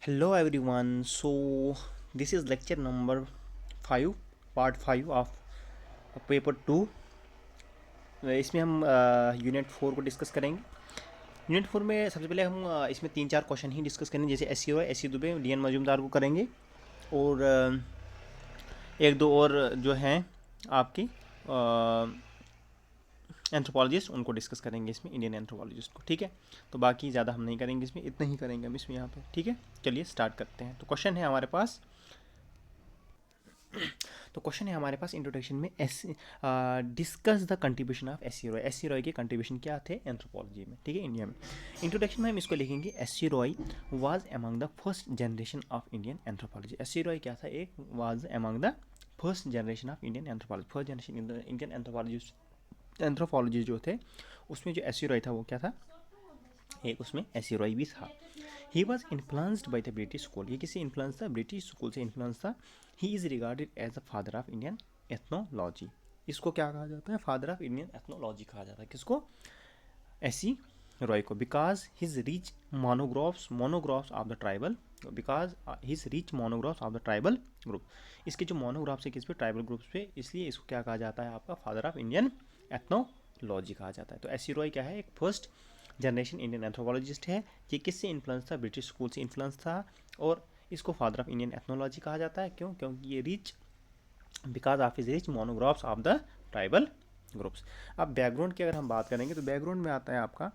Hello everyone. So this is lecture number 5, part 5 of paper 2. इसमें हम unit 4 को discuss करेंगे। यूनिट 4 में सबसे पहले हम इसमें 3-4 क्वेश्चन ही डिस्कस करेंगे, जैसे S C Dube D N Majumdar को करेंगे और एक दो और जो हैं आपकी एंथ्रोपोलॉजिस्ट उनको डिस्कस करेंगे इसमें, इंडियन एंथ्रोपोलॉजिस्ट को। ठीक है, तो बाकी ज़्यादा हम नहीं करेंगे इसमें, इतना ही करेंगे हम इसमें यहाँ पे। ठीक है, चलिए स्टार्ट करते हैं। तो क्वेश्चन है हमारे पास इंट्रोडक्शन में discuss the contribution of S C Roy के कंट्रीब्यूशन क्या थे एंथ्रोपोलॉजी में। ठीक है, इंडिया में। इंट्रोडक्शन में हम इसको लिखेंगे, S C Roy was among the first generation of Indian anthropology. S C Roy क्या था, एक was among the first generation of Indian anthropology. First generation Indian anthropologist जो थे उसमें जो एस सी रॉय था वो क्या था, एक उसमें एस सी रॉय भी था। He was influenced by the British school. ये किसी इन्फ्लुएंस था, ब्रिटिश स्कूल से इन्फ्लुएंस था। He is regarded as the father of Indian ethnology. इसको क्या कहा जाता है, फादर ऑफ इंडियन एथनोलॉजी कहा जाता है। किसको, एस सी रॉय को। Because his rich monographs of the tribal, because his rich monographs of the tribal group. इसके जो मोनोग्राफ्स है किस पे, ट्राइबल ग्रुप्स पे, इसलिए इसको क्या कहा जाता है, आपका फादर ऑफ इंडियन एथनोलॉजी कहा जाता है। तो एस सी रॉय क्या है, एक फर्स्ट जनरेशन इंडियन एंथ्रोपोलॉजिस्ट है। ये किससे इन्फ्लुएंस था, ब्रिटिश स्कूल से इन्फ्लुएंस था। और इसको फादर ऑफ इंडियन एथनोलॉजी कहा जाता है। क्यों, क्योंकि ये rich, because of is rich monographs of the tribal groups. अब बैकग्राउंड की अगर हम बात करेंगे तो बैकग्राउंड में आता है आपका,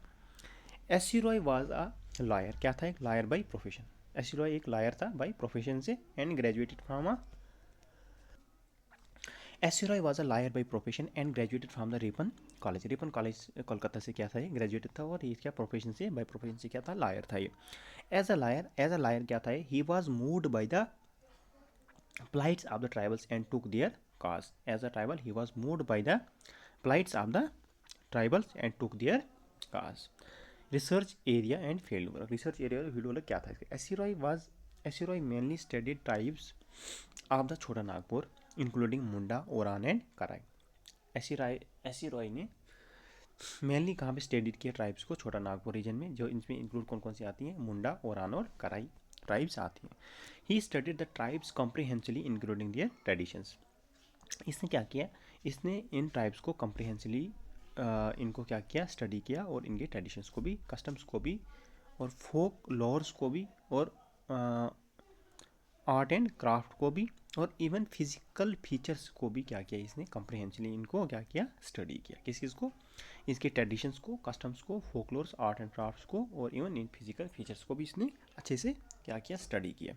S C Roy was a lawyer. क्या था, एक lawyer by profession. S C Roy एक लॉयर था बाई प्रोफेशन से, and graduated from a S C Roy was a lawyer by profession and graduated from the Ripon college. Ripon college Kolkata से क्या था, ये ग्रेजुएटेड था। और ये क्या, प्रोफेशन से, बाई प्रोफेशन से क्या था, लायर था ये। एज अ लायर क्या था, he was moved by the plights of the tribals and took their cause. As a tribal, he was moved by the plights of the tribals and took their cause. Research area and field work. Research area और field work क्या था इसका, S C Roy mainly studied tribes of the Chota Nagpur including Munda, Oraon and Karai. S C Roy ने mainly कहाँ पे study किया, tribes को छोटा नागपुर रीजन में, जो इसमें इंक्लूड कौन कौन सी आती हैं, मुंडा, ओरान और कराई ट्राइब्स आती हैं। He studied the tribes comprehensively including their traditions. इसने क्या किया, इसने इन ट्राइब्स को कॉम्प्रिहेंसिवली इनको क्या किया, स्टडी किया, और इनके ट्रेडिशंस को भी, कस्टम्स को भी, और फोक लॉर्स को भी, और आर्ट एंड क्राफ्ट को भी, और इवन फिजिकल फीचर्स को भी क्या किया, इसने कॉम्प्रिहेंसिवली इनको क्या किया, स्टडी किया। किस चीज़ को, इसके ट्रेडिशंस को, कस्टम्स को, फोकलोर्स, आर्ट एंड क्राफ्ट्स को, और इवन इन फिजिकल फीचर्स को भी इसने अच्छे से क्या किया, स्टडी किया।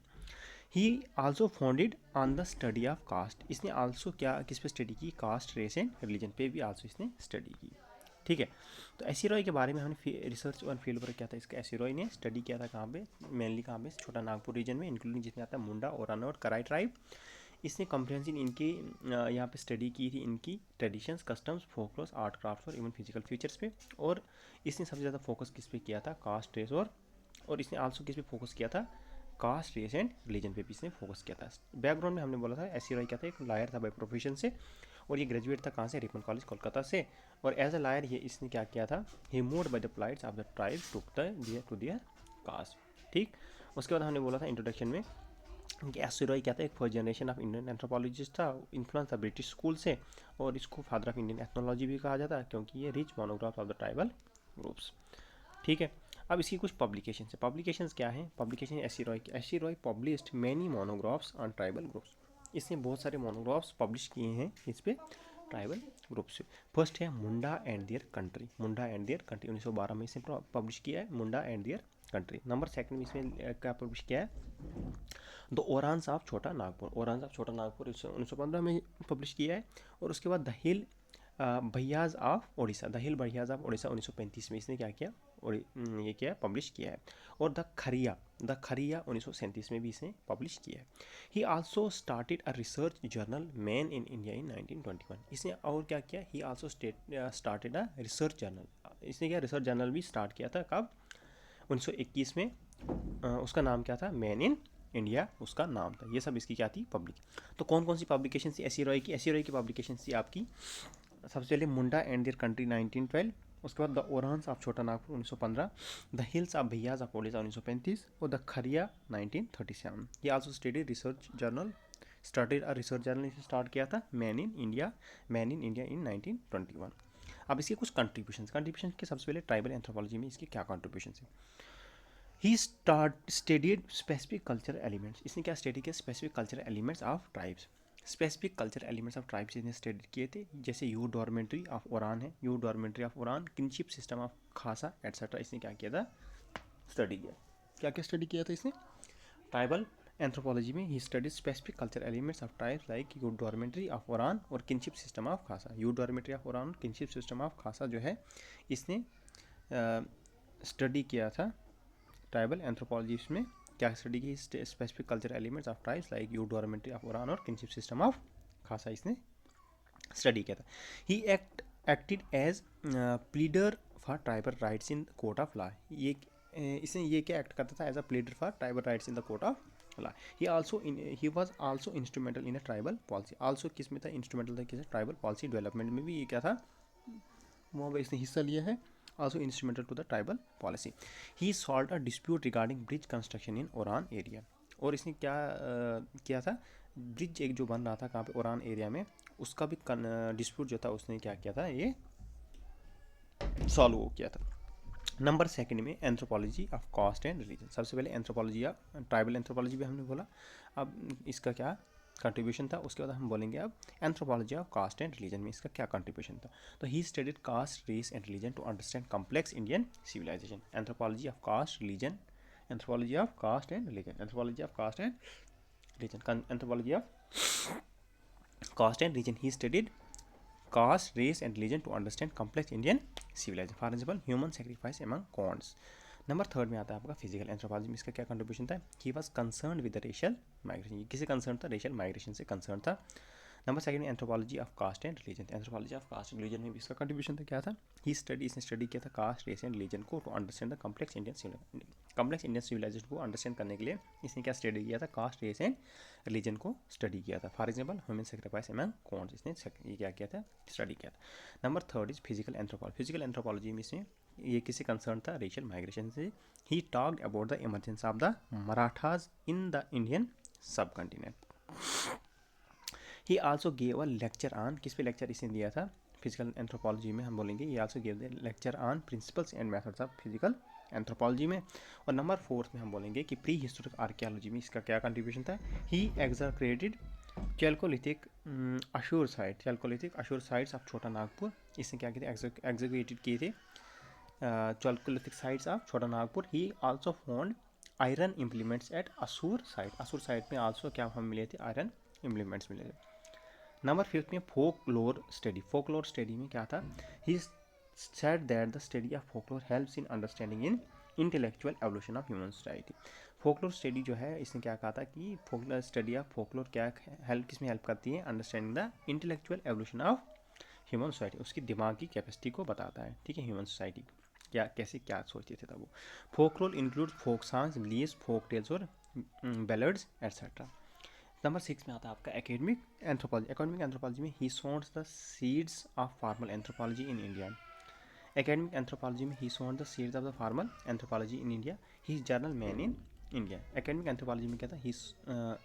He also founded on the study of caste. इसने आल्सो क्या, किस पे स्टडी की, कास्ट, रेस एंड रिलीजन पे भी आल्सो इसने स्टडी की। ठीक है, तो एस सी रॉय के बारे में हमने रिसर्च और फील्ड वर्क क्या था इसका, एस सी रॉय ने स्टडी किया था कहाँ पे, मेनली कहाँ पे, छोटा नागपुर रीजन में, इंक्लूडिंग जिसमें आता है मुंडा, ओरान और कराई ट्राइब। इसने कम्प्रिहेंसिव इनकी यहाँ पे स्टडी की थी, इनकी traditions, customs, folklores, art crafts और इवन फिजिकल फीचर्स पे। और इसने सबसे ज़्यादा फोकस किस पे किया था, कास्ट, रेस और इसने आल्सो किस पे फोकस किया था, कास्ट, रेस एंड रिलीजन पे भी इसने फोकस किया था। बैकग्राउंड में हमने बोला था, एस सी रॉय क्या था, एक लायर था बाई प्रोफेशन से, और ये ग्रेजुएट था कहाँ से, रिपन कॉलेज कोलकाता से। और एज अ लायर ये इसने क्या किया था, he moved by the plights of the tribe to their caste. ठीक, उसके बाद हमने बोला था इंट्रोडक्शन में कि एस सी रॉय क्या था, एक first generation of Indian anthropologist था, इन्फ्लुएंस था ब्रिटिश स्कूल से, और इसको फादर ऑफ इंडियन एथनोलॉजी भी कहा जाता है, क्योंकि ये rich monographs of the tribal groups. ठीक है, अब इसकी कुछ पब्लिकेशन है। पब्लिकेशंस क्या है, पब्लिकेशन एस सी रॉय की, S C Roy published many monographs on tribal groups. इसने बहुत सारे मोनोग्राफ्स पब्लिश किए हैं इस पे, ट्राइबल ग्रुप से। फर्स्ट है Munda and their country. Munda and their country 1912 में इसने पब्लिश किया है, Munda and their country. Number second में इसमें क्या पब्लिश किया है, the Oraons of Chota Nagpur. ओरान्स of Chota Nagpur 1915 में पब्लिश किया है। और उसके बाद the hill Bhuiyas of Odisha, the hill Bhuiyas of Odisha 1935 में इसने क्या किया, और ये क्या है, पब्लिश किया है। और द खरिया 1937 में भी इसने पब्लिश किया है। He also started a research journal man in India इन 1921। इसने और क्या किया, he also started a research journal. इसने क्या, रिसर्च जर्नल भी स्टार्ट किया था, कब, 1921 में। उसका नाम क्या था, मैन इन इंडिया उसका नाम था। ये सब इसकी क्या थी, पब्लिक। तो कौन कौन सी पब्लिकेशन थी एस सी रॉय की, एस सी रॉय की पब्लिकेशन थी आपकी, सबसे पहले मुंडा एंड देयर कंट्री 1912, उसके बाद the Oraons of Chota Nagpur 1915, the hills of Bhuiyas of Odisha 1935 और द खरिया 1937। ये also study research journal started a research journal इसे स्टार्ट किया था मैन इन इंडिया इन 1921। अब इसके कुछ कंट्रीब्यूशन के सबसे पहले ट्राइबल एंथ्रोपोलॉजी में इसके क्या कंट्रीब्यूशन है। He studied specific culture elements, इसने क्या स्टडी किया, specific culture elements of tribes, specific culture elements of tribes इसने स्टडी किए थे, जैसे यू डॉर्मेंट्री ऑफ ओरान है, you dormitory of Ouran, kinship system of खासा एटसेट्रा, इसने क्या किया था, स्टडी किया। क्या क्या स्टडी किया था इसने, ट्राइबल एंथ्रोपोलॉजी में he study specific culture elements of tribes like you dormitory of Oraon और kinship system of Khasa. Youth dormitory of Oraon और किनशिप सिस्टम ऑफ खासा जो है इसने स्टडी किया था। ट्राइबल एंथ्रोपोलॉजी में क्या स्टडी की, specific culture elements of tribes like you dormitory of Oraon और किनशिप सिस्टम ऑफ खासा इसने स्टडी किया था। He acted as pleader for tribal rights in court of law, ये इसने ये क्या एक्ट करता था, as a pleader for tribal rights in the court of law. He was also instrumental in a tribal policy, also किस में था, instrumental था, किस ट्राइबल पॉलिसी डेवलपमेंट में भी ये क्या था, वहाँ पर इसने हिस्सा लिया है, also instrumental to the tribal policy. He solved a dispute regarding bridge construction in Oran area. और इसने क्या किया था, ब्रिज एक जो बन रहा था कहाँ पे, ओरान एरिया में, उसका भी डिस्प्यूट जो था उसने क्या किया था, ये सॉल्व किया था। नंबर सेकंड में anthropology of cast and religion, सबसे पहले एंथ्रोपोलॉजी ऑफ ट्राइबल एंथ्रोपोलॉजी भी हमने बोला, अब इसका क्या कंट्रीब्यूशन था, उसके बाद हम बोलेंगे अब एंथ्रोपोलॉजी ऑफ कास्ट एंड रिलीजन में इसका क्या कंट्रीब्यूशन था। तो he studied caste race and religion to understand complex Indian civilization. Anthropology of caste religion, anthropology of cast and religion, anthropology of cast and religion, anthropology of cast and religion, he studied caste, race and religion to understand complex Indian civilization. For example, human sacrifice among Gonds. Number third में आता है आपका physical anthropology में इसका क्या contribution था, he was concern with racial migration, किसे concern था, रेशियल माइग्रेशन से कंसर्न था। नंबर सेकंड में anthropology of cast and religion, anthropology of cast and religion में भी इसका कंट्रीब्यूशन था, क्या था, इसने स्टडी किया था कास्ट, रेस एंड रिलीजन को to understand the complex Indian civilization को अंडरस्टैंड करने के लिए इसने क्या स्टडी किया था, कास्ट, रेस एंड रिलीजन को स्टडी किया था। For example human sacrifice among Khonds, इसने ये क्या किया था, स्टडी किया था। Number third is physical anthropology, physical anthropology में इसमें ये किससे कंसर्न था, रेशियल माइग्रेशन से। He talked about the emergence of the Marathas in the Indian सब continent. He also gave a lecture on, किस पे लेक्चर इसने दिया था, फिजिकल एंथ्रोपोलॉजी में हम बोलेंगे, ये also gave the lecture on principles and methods of physical anthropology में। और नंबर फोर्थ में हम बोलेंगे कि प्री हिस्टोरिक आर्कियोलॉजी में इसका क्या कंट्रीब्यूशन था, he excavated chalcolithic Asur site, chalcolithic Asur sites of Chota Nagpur, इसने क्या किए थे, एग्जीक्यूटेड किए थे Chalcolithic sites of Chota Nagpur. He also found iron implements at Asur site में आल्सो क्या हम मिले थे, आयरन इम्प्लीमेंट्स मिले थे। नंबर फिफ्थ में फोकलोर स्टडी में क्या था, he said that the study of folklore helps in understanding in intellectual evolution of human society. Folklore study जो है इसने क्या कहा था कि फोकलोर स्टडी ऑफ फोकलोर क्या हेल्प, किस में हेल्प करती है, understanding the intellectual evolution of human society, उसकी दिमागी कैपेसिटी को बताता है, ठीक है, ह्यूमन सोसाइटी क्या कैसे क्या सोचते थे तब वो। Folklore include folk songs, beliefs, folk tales और बैलड्स एटसेट्रा। नंबर 6 में आता है आपका एकेडमिक एंथ्रोपोलॉजी में ही सोन्स the seeds of formal anthropology in India. Academic anthropology में he sown the seeds of the formal anthropology in India. He is journal man in India. Academic anthropology में क्या था, he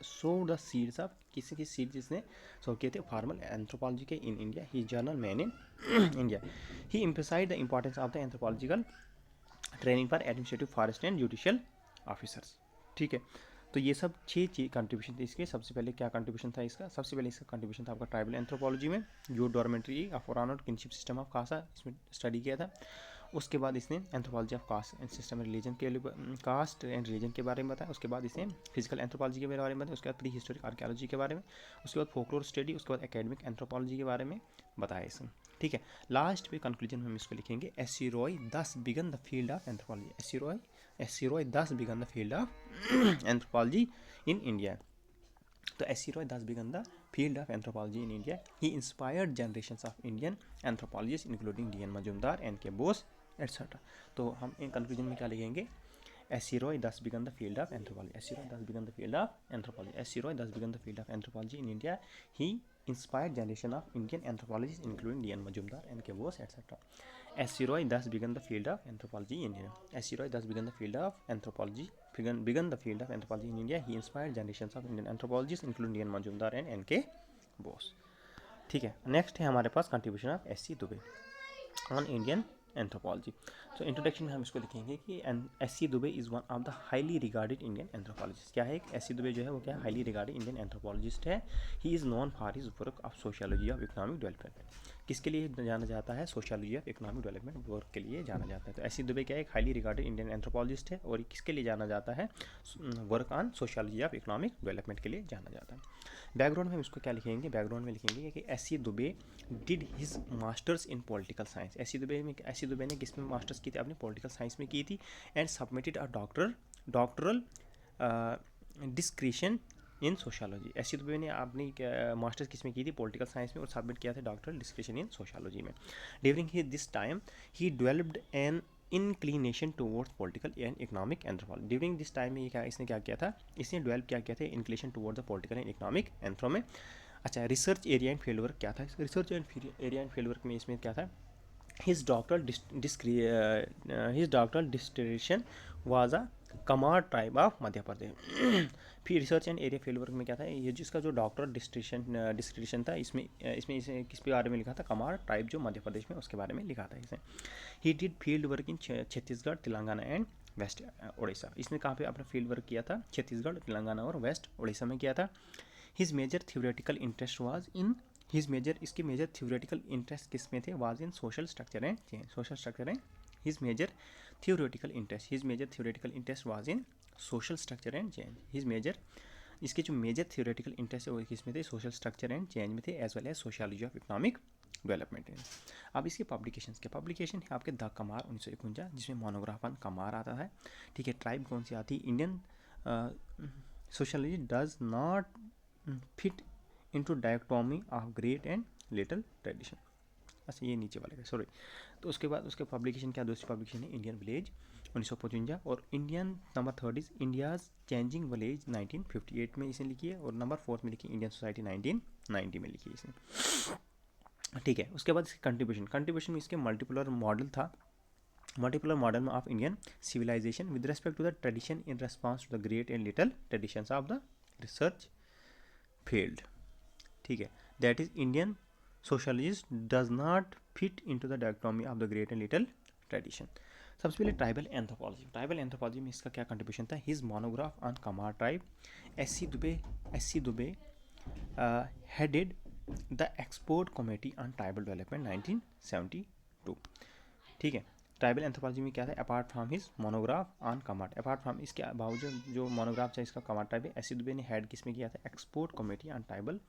sowed the seeds of किसी seeds जिसने sow किए थे formal anthropology के in India. He is journal man in India. He emphasized the importance of the anthropological training for administrative, forest and judicial officers. ठीक है, तो ये सब 6 कंट्रीब्यूशन थे इसके। सबसे पहले क्या कंट्रीब्यूशन था इसका, सबसे पहले इसका कंट्रीब्यूशन था आपका ट्राइबल एंथ्रोपोलॉजी में, जो डॉर्मेंट्री ऑफ ओरान और किनशिप सिस्टम ऑफ खासा इसमें स्टडी किया था। उसके बाद इसने anthropology of cast and system religion के लिए कास्ट एंड रिलीजन के बारे में बताया। उसके बाद इसने फिजिकल एंथ्रोपोलॉजी के बारे में बताया। उसके बाद प्री हिस्टोरिक आर्कियोलॉजी के बारे में, उसके बाद फोकलोर स्टडी, उसके बाद एकेडमिक एंथ्रोपोलॉजी के बारे में बताया इसने, ठीक है। लास्ट पे कंक्लूजन में हम इसको लिखेंगे, S C. Roy thus began the field of anthropology, S C. Roy thus began the field of anthropology in India. तो S C. Roy thus began the field of anthropology in India. He inspired generations of Indian anthropologist including D N. Majumdar, N K. Bose etcetera. तो हम in conclusion में क्या लिखेंगे, S C. Roy thus began the field of anthropology, S C. Roy thus began the field of anthropology, S C. Roy thus began the field of anthropology in India. He inspired generation of Indian anthropologist including D N. Majumdar, N K. Bose etcetera. S.C. Roy thus began the field of anthropology in India. S.C. Roy thus began the field of anthropology. Began the field of anthropology in India. He inspired generations of Indian anthropologists, including D.N. Majumdar and N.K. Bose. ठीक है, next है हमारे पास contribution of S.C. Dube on Indian anthropology. So introduction में हम इसको लिखेंगे कि S.C. Dube is one of the highly regarded Indian anthropologist. क्या है S.C. दुबे जो है वो क्या हाईली रिगार्डेड इंडियन एंथ्रोपोलॉजिस्ट है. He is known for his work of sociology of economic development. किसके लिए जाना जाता है? Sociology of economic development work के लिए जाना जाता है. तो S.C. दुबे क्या है? एक हाईली रिगार्डेड इंडियन एंथ्रोपोलॉजिस्ट है और किसके लिए जाना जाता है? Work on sociology of economic development के लिए जाना जाता है. बैकग्राउंड में हम इसको क्या लिखेंगे? बैकग्राउंड में लिखेंगे कि S.C. Dubey did his masters in political science. S.C. Dubey ने किस में मास्टर्स की थी? अपने पॉलिटिकल साइंस में की थी. And submitted a doctoral discretion in sociology. S.C. Dubey ने अपनी मास्टर्स किस में की थी? पॉलिटिकल साइंस में, और सबमिट किया था डॉक्टरल डिस्क्रिशन इन सोशियोलॉजी में. During this time he developed N inclination towards political and economic anthropology. During this time में इसने क्या किया था? इसने डेवलप क्या किया था? Inclination towards the political and economic anthro में. अच्छा, research area and field work क्या था? Research area and field work में इसमें क्या था? His doctoral dissertation was a Kamar tribe of Madhya Pradesh. फिर research and area field work में क्या था? ये जिसका जो डॉक्टरल डिस्क्रिप्शन था इसमें इसे किस पे बारे में लिखा था? कमार ट्राइब जो मध्य प्रदेश में, उसके बारे में लिखा था इसने. He did field work in Chhattisgarh, Telangana and west Orissa. इसने कहाँ पे अपना फील्ड वर्क किया था? छत्तीसगढ़, तेलंगाना और वेस्ट उड़ीसा में किया था. His major theoretical interest was in इसके मेजर थ्योरेटिकल इंटरेस्ट किस में थे? Was in social structure and change. Social structure and his major theoretical interest was in social structure and change. इसके जो मेजर थ्योरेटिकल इंटरेस्ट है वो किस में थे? सोशल स्ट्रक्चर एंड चेंज में थे, as well as sociology of economic development. अब इसके पब्लिकेशन है आपके द कमार 1951, जिसमें मोनोग्राफ ऑन कमार आता है. ठीक है, ट्राइब कौन सी आती है? Indian sociology does not fit into dichotomy of great and little tradition. अच्छा, ये नीचे वाले का सॉरी. तो उसके बाद उसके पब्लिकेशन क्या? दूसरी पब्लिकेशन है इंडियन विलेज 1955, और Indian number 3 is India's changing village 1958 में इसने लिखी है, और नंबर 4 में लिखी इंडियन सोसाइटी 1990 में लिखी है इसने. ठीक है, उसके बाद इसके कंट्रीब्यूशन में इसके मल्टीपुलर मॉडल था. Multipolar model of Indian civilisation with respect to the tradition in response to the great and little traditions of the research field. ठीक है, that is Indian socialist does not fit into the dichotomy of the great and little tradition. सबसे पहले tribal anthropology में इसका क्या contribution था? His monograph on Kamar tribe. S.C. Dube headed the expert committee on tribal development 1972. ठीक है, tribal anthropology में क्या था? Apart from his monograph on Kumar, apart from इसके बावजूद जो मोनोग्राफ था इसका कमार ट्राइब है, S.C. दुबे ने हेड किस में किया था? Export committee on tribal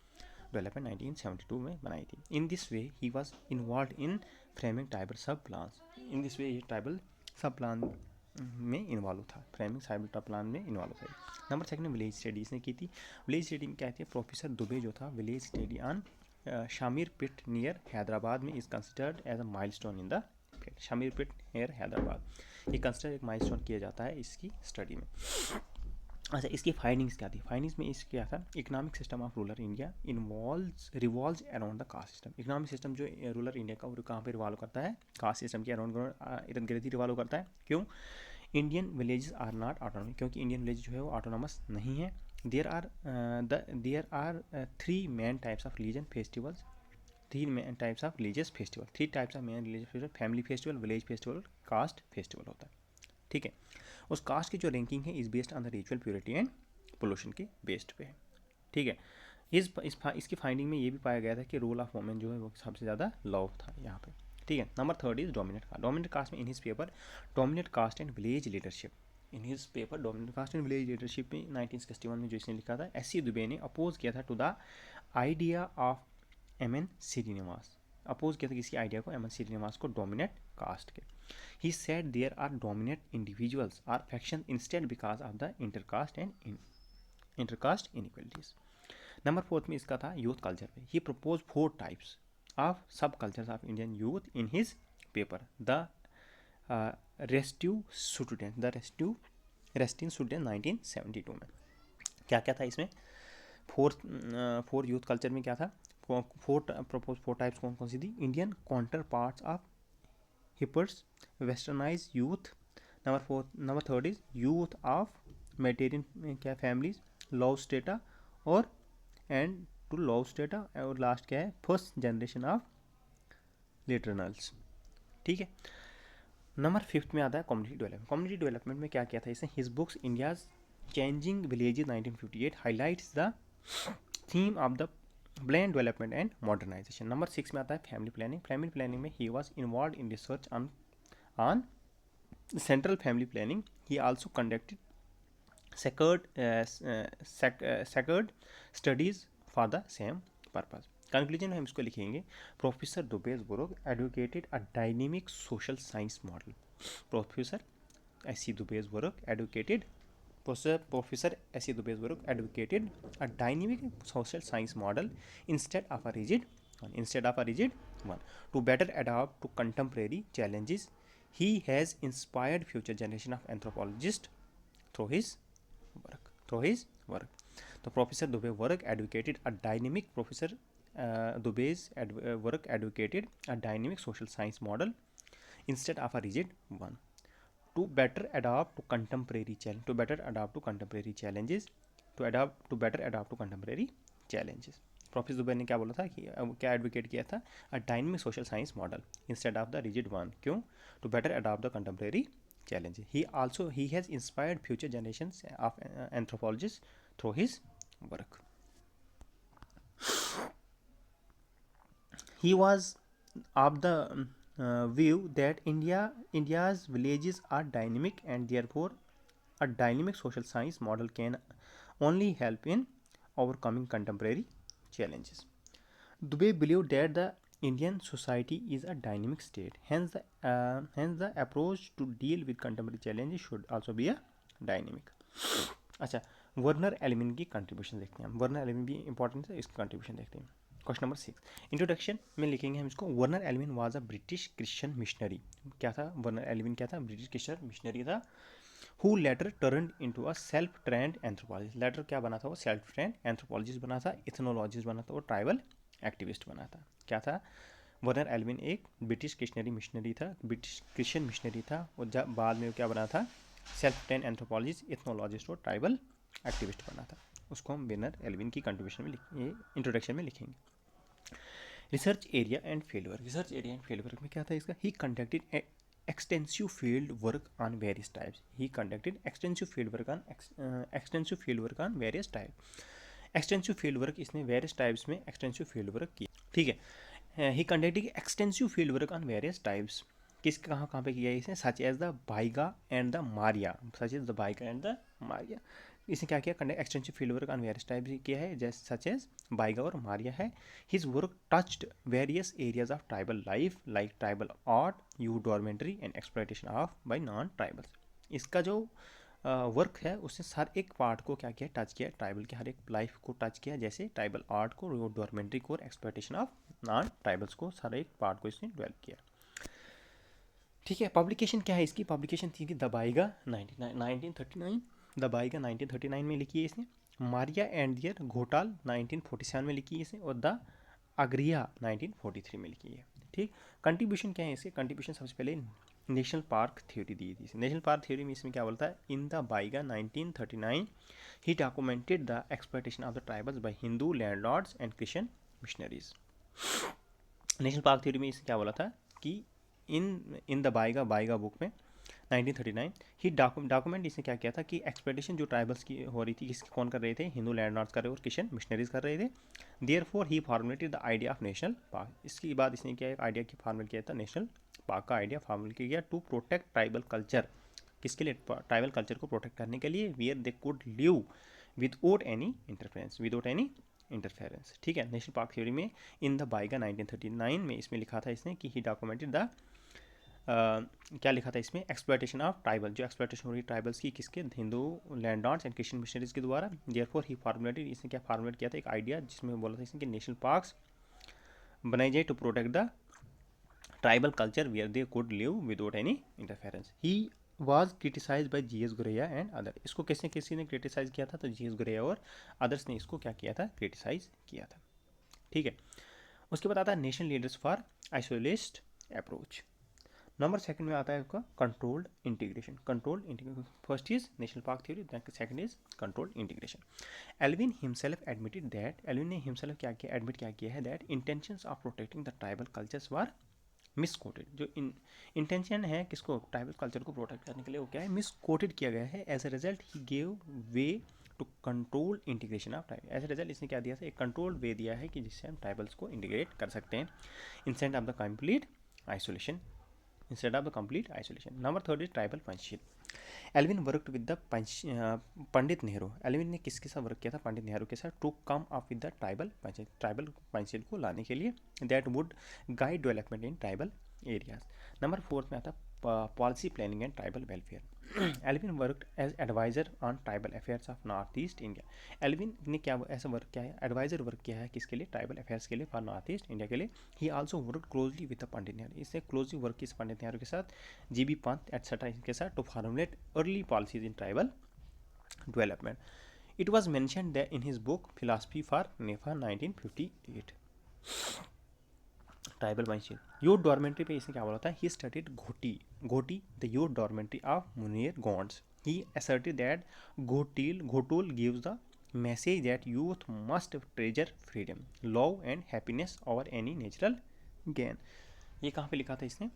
development 1972 में बनाई थी. In this way he was involve in framing tribal सब प्लान्स. इन दिस वे ये ट्राइबल सब प्लान में इन्वॉल्व था, फ्रेमिंग ट्राइबल प्लान में इन्वॉल्व था. नंबर 2 विलेज स्टडी इसने की थी. विलेज स्टडी में क्या है? प्रोफेसर दुबे जो था, village study on Shamirpet near Hyderabad में is considered as a milestone in the field. Shamirpet near Hyderabad ये कंसिडर एक माइलस्टोन किया जाता है इसकी स्टडी में. अच्छा, इसकी फाइंडिंग्स क्या थी? फाइंडिंग्स में इस क्या था? Economic system of rural India revolves around the caste system. Economic system जो रूरल इंडिया का वो कहाँ पे रिवॉल्व करता है? कास्ट सिस्टम के अराउंड इर्द गिर्द ही रिवॉल्व करता है. क्यों? Indian villages are not autonomous, क्योंकि इंडियन विलेज जो है वो ऑटोनॉमस नहीं है. There are 3 main types of religion festivals. 3 main types of religious festival. 3 types of main religious festival: family festival, village festival, caste festival होता है. ठीक है, उस कास्ट की जो रैंकिंग है is based on the ritual purity and pollution के based पे है. ठीक है, इसकी फाइंडिंग में ये भी पाया गया था कि रोल ऑफ वुमेन जो है वो सबसे ज़्यादा लव था यहाँ पे. ठीक है, नंबर 3 इज डोमिनेंट कास्ट में इन his paper dominant cast and village leadership. In his paper dominant cast and village leadership में 1961 में जो इसने लिखा था, S.C. दुबे ने अपोज किया था to the idea of M.N. Srinivas. Oppose किया था किसी आइडिया को? M.N. श्रीनिवास को, डोमिनेंट कास्ट के. He said there are dominant individuals or factions instead because of the intercaste inequalities. Number 4 में इसका था यूथ कल्चर पे. He proposed 4 types of subcultures of Indian youth in his paper The Restive Student 1972 में. क्या क्या था इसमें? 4 youth culture में क्या था? 4 टाइप्स कौन कौन सी थी? Indian counterparts of hippies, westernised youth. Number third is youth of मेटेरियन क्या फैमिलीज, लव स्टेटा और एंड टू लव स्टेटा, और लास्ट क्या है फर्स्ट जनरेशन ऑफ लिटरनल्स। ठीक है। नंबर फिफ्थ में आता है कम्युनिटी डेवलपमेंट। कम्युनिटी डेवलपमेंट में क्या किया था इसने, his books India's changing villages 1958 highlights the theme of the planned development and modernisation. Number six में आता है फैमिली प्लानिंग। फैमिली प्लानिंग में he was involve in research on central family planning. He also conducted sacred studies for the same purpose. Conclusion में हम इसको लिखेंगे, professor Dube's book advocated a dynamic social science model. Professor S C. Dube's book advocated Professor S.C. Dubes Baruch advocated a dynamic social science model instead of a rigid one. To better adapt to contemporary challenges, he has inspired future generation of anthropologists through his work. So Professor Dubes Baruch advocated a dynamic Baruch advocated a dynamic social science model instead of a rigid one. To better adapt to contemporary challenges, professor Dube ने क्या बोला था कि क्या advocate किया था, a dynamic social science model instead of the rigid one. क्यों? To better adapt the contemporary challenges. He has inspired future generations of anthropologists through his work. He was of the view that India's villages are dynamic, and therefore a dynamic social science model can only help in overcoming contemporary challenges. Dubey believed that the Indian society is a dynamic state, hence the approach to deal with contemporary challenges should also be a dynamic. अच्छा, Werner एलिमिन की contribution देखते हैं हम। Werner एलिमिन भी important है, इसकी contribution देखते हैं। क्वेश्चन नंबर 6, इंट्रोडक्शन में लिखेंगे हम इसको, वर्नर Elwin was a British Christian missionary. क्या था वर्नर एलिमिन? क्या था? ब्रिटिश क्रिश्चियन मिशनरी था, who later turn into a self trained anthropologist. Later क्या बना था? वो सेल्फ ट्रेंड एंथ्रोपोलॉजिस्ट बना था, इथनोलॉजिस्ट बना था, वो ट्राइबल एक्टिविस्ट बना था। क्या था? वर्नर एलिमिन एक ब्रिटिश मिशनरी था, ब्रिटिश क्रिश्चियन मिशनरी था, और जब बाद में क्या बना था? सेल्फ ट्रेंड एंथ्रोपोलॉजिस्ट, इथनोलॉजिस्ट और ट्राइबल एक्टिविस्ट बना था। उसको हम वर्नर एलिमिन की कंट्रीब्यूशन में इंट्रोडक्शन में लिखेंगे। Research area and field work. Research area and field work में क्या था इसका? ही conducted extensive field work on various types. He conducted extensive field work on various types. Extensive field work इसने various types में extensive field work किया। ठीक है। He conducted extensive field work on various types. किस कहाँ पे किया इसने? Such as the Baiga and the Maria. इसने क्या किया? Conduct extensive field work on various types किया है, जैसे सच एज बाइगा और मारिया है। His work touched various areas of tribal life like tribal art, youth dormitory and exploitation of bye non tribals. इसका जो वर्क है उसने हर एक पार्ट को क्या किया? टच किया, ट्राइबल के हर एक लाइफ को टच किया, जैसे ट्राइबल आर्ट को, यूथ डॉर्मेंट्री को और एक्सप्लॉयटेशन ऑफ नॉन ट्राइबल्स को, हर एक पार्ट को इसने डेवलप किया। ठीक है। पब्लिकेशन क्या है इसकी? पब्लिकेशन थी कि दबाएगा 1939, दबाएगा 1939 में लिखी है इसने। मारिया एंड दियर घोटाल 1947 में लिखी है इसने, और द अग्रिया 1943 में लिखी है। ठीक। कंट्रीब्यूशन क्या है इसके? कंट्रीब्यूशन सबसे पहले नेशनल पार्क थ्योरी दी थी। नेशनल पार्क थ्योरी में इसमें क्या बोलता है? In the Baiga 1939 he documented the exploitation of the tribals by Hindu landlords and Christian missionaries. National park theory में इसने क्या बोला था कि इन द बाइगा बुक में 1939 ही डॉक्यूमेंट इसने क्या किया था कि एक्सप्लॉयटेशन जो ट्राइबल्स की हो रही थी, किसके कौन कर रहे थे? हिंदू लैंडलॉर्ड्स कर रहे और क्रिश्चियन मिशनरीज कर रहे थे। Therefore he formulated the idea of national park. इसके बाद इसने क्या आइडिया की फार्मूल किया था? नेशनल पार्क का आइडिया फार्मूल किया टू प्रोटेक्ट ट्राइबल कल्चर। किसके लिए? ट्राइबल कल्चर को प्रोटेक्ट करने के लिए, wear they could live without any interference. ठीक है। नेशनल पार्क थ्योरी में इन द बाइगा 1939 में इसमें लिखा था इसने कि ही डॉक्यूमेंटेड द क्या लिखा था इसमें? एक्सप्लॉयटेशन ऑफ ट्राइबल, जो एक्सप्लॉयटेशन हो रही ट्राइबल्स की, किसके? Hindu landlords and Christian missionaries के द्वारा। देयरफॉर ही फॉर्मुलेटेड, इसने क्या फॉर्मुलेट किया था? एक आइडिया जिसमें बोला था इसने कि नेशनल पार्क्स बनाई जाए to protect the tribal culture where they could live without any interference. He was criticise by G S. Ghurye and other. इसको किसी ने क्रिटिसाइज किया था? तो जी.एस. गुरैया और अदर्स ने इसको क्या किया था? क्रिटिसाइज किया था। ठीक है। उसके बाद आता है national leaders for isolationist approach. Number second में आता है आपका controlled integration. Controlled integration, first is national park theory, second is controlled integration. Elwin himself admitted that, Elwin ने हिमसेल्फ क्या किया, एडमिट क्या किया है, that intentions of protecting the tribal cultures were misquoted. जो इंटेंशन है किसको, ट्राइबल कल्चर को प्रोटेक्ट करने के लिए, वो क्या है, मिसकोटेड किया गया है। As a result he gave way to control integration of tribal. As a result इसने क्या दिया था, एक कंट्रोल्ड वे दिया है कि जिससे हम ट्राइबल्स को इंटीग्रेट कर सकते हैं instead of the complete isolation, instead of the complete isolation. Number third is tribal Panchsheel. Elwin worked with the Pandit Nehru. Elwin ने किसके साथ वर्क किया था, पंडित नेहरू के साथ, to come up with the tribal panchayat, tribal panchayat को लाने के लिए, that would guide development in tribal areas. Number fourth में आता policy planning and tribal welfare. Elwin worked as adviser on tribal affairs of north east India. Elwin ने क्या ऐसा work किया है, एडवाइजर वर्क किया है किसके लिए, ट्राइबल अफेयर्स के लिए फॉर नॉर्थ ईस्ट इंडिया के लिए। He also work closely with the Pandit Nehru, इससे क्लोजली वर्क किस पंडित नेहरू के साथ, जीबी पंत एटसेट्रा इनके साथ, to formulate early policies in tribal development. It was mentioned in his book philosophy for NEFA 1958। Tribal Panchsheel, youth dormitory पे इसने क्या बोला था, ही स्टडीड घोटी द यूथ डॉर्मेंट्री ऑफ मुनीर Gonds. He asserted that ghotul gives the message that youth must treasure freedom, love and happiness over any natural gain. ये कहाँ पे लिखा था इसने,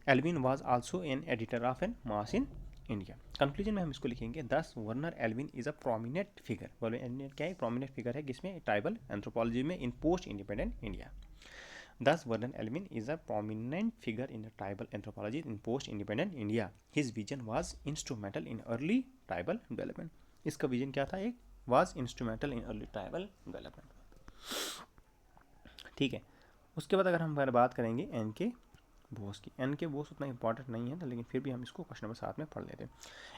Elwin was also an editor of N masse in India. Conclusion में हम इसको लिखेंगे, दस वर्नर Elwin is a prominent figure. बोले क्या है, प्रोमिनेंट फिगर है किसमें, ट्राइबल एंथ्रोपोलॉजी में in post independent India. Thus, Vernon Elvin is a prominent figure in the tribal anthropology in post-independent India. His vision was instrumental in early tribal development. इसका vision क्या था, एक was instrumental in early tribal development। ठीक है, उसके बाद अगर हम बात करेंगे एन के बोस की। एन के बोस उतना इंपॉर्टेंट नहीं है, लेकिन फिर भी हम इसको क्वेश्चन नंबर 7 में पढ़ लेते हैं।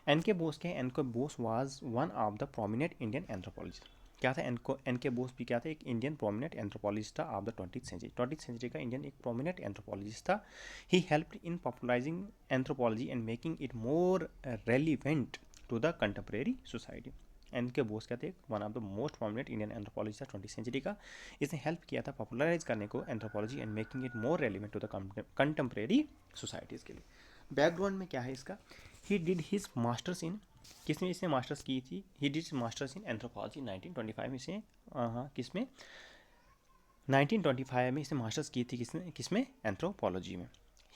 एन के बोस के, N K Bose was one of the prominent Indian anthropologist. क्या था, एन के बोस भी क्या था, एक इंडियन प्रोमिनेंट एंथ्रोपोलॉजिस्ट था of the 20th century. 20th century का इंडियन एक प्रोमिनेंट एंथ्रोपोलॉजिस्ट था। He helped in popularising anthropology and making it more relevant to the contemporary society. N K Bose क्या थे, one of the most prominent Indian anthropologist था 20th century का। इसने help किया था पॉपुलराइज करने को anthropology and making it more relevant to the contemporary societies के लिए। बैकग्राउंड में क्या है इसका, he did his masters in, किसमें इसने मास्टर्स की थी, he did masters in anthropology 1925 में से, किसमें 1925 में इसने मास्टर्स की थी, किसमें एंथ्रोपोलॉजी में।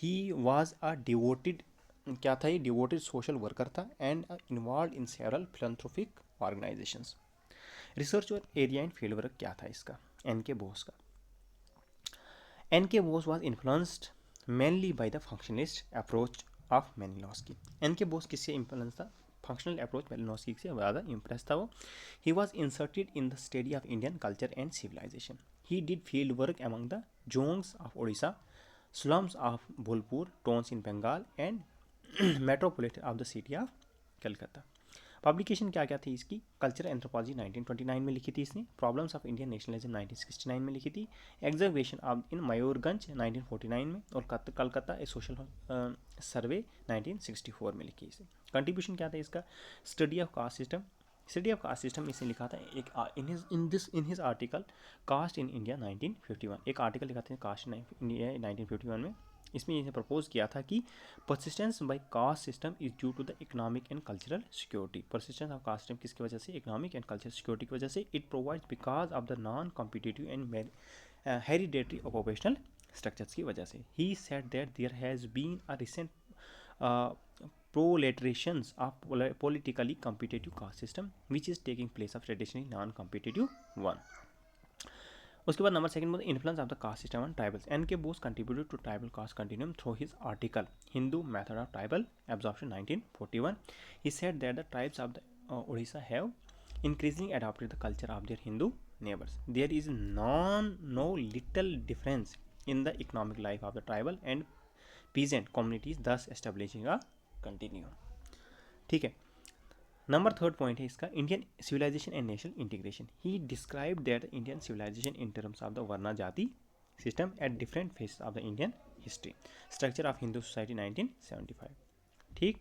ही वाज अ डिवोटेड, क्या था ये, डिवोटेड सोशल वर्कर था and involve in several philanthropic organisations. Research और एरिया एंड फील्ड वर्क क्या था इसका, एन के बोस का। N K Bose was influenced mainly by the functionalist approach of Malinowski. N K Bose किससे इन्फ्लुएंस था, फंक्शनल अप्रोच मेलिनोस्की से ज़्यादा इम्प्रेस था वो। He was inserted in the study of Indian culture and civilisation. He did field work among the Juangs of Odisha, slums of Bholpur, towns in Bengal and metropolitan of the city of Calcutta. Publication क्या क्या थी इसकी, culture anthropology 1929 में लिखी थी इसने, problems of Indian nationalism 1969 में लिखी थी, एग्जर्वेशन ऑफ इन मयूरगंज 1949 में, और कलकत्ता ए सोशल सर्वे 1964 में लिखी इसे। कंट्रीब्यूशन क्या था इसका, study of caste system, study of caste system इसने लिखा था एक in his article caste in India 1951। एक आर्टिकल लिखा था कास्ट इन इंडिया 1951 में। इसमें इसने प्रपोज किया था कि persistence by caste system is due to the economic and cultural security. Persistence of caste system किसकी वजह से, इकोनॉमिक एंड कल्चरल सिक्योरिटी की वजह से। It provides because of the non competitive and hereditary occupational structures की वजह से। He said that there has been a recent proliferations of politically competitive caste system which is taking place of traditionally non-competitive one. उसके बाद number second में influence of the caste system on tribals. N K Bose contributed to tribal caste continuum through his article Hindu method of tribal absorption 1941। He said that the tribes of the Odisha have increasingly adopted the culture of their Hindu neighbors. There is no little difference in the economic life of the tribal and peasant communities, thus establishing a continuum. ठीक है, number third point है इसका, Indian civilisation and national integration. He describe that Indian civilisation in terms of the varna jati system at different phases of the Indian history, structure of Hindu society 1975। ठीक,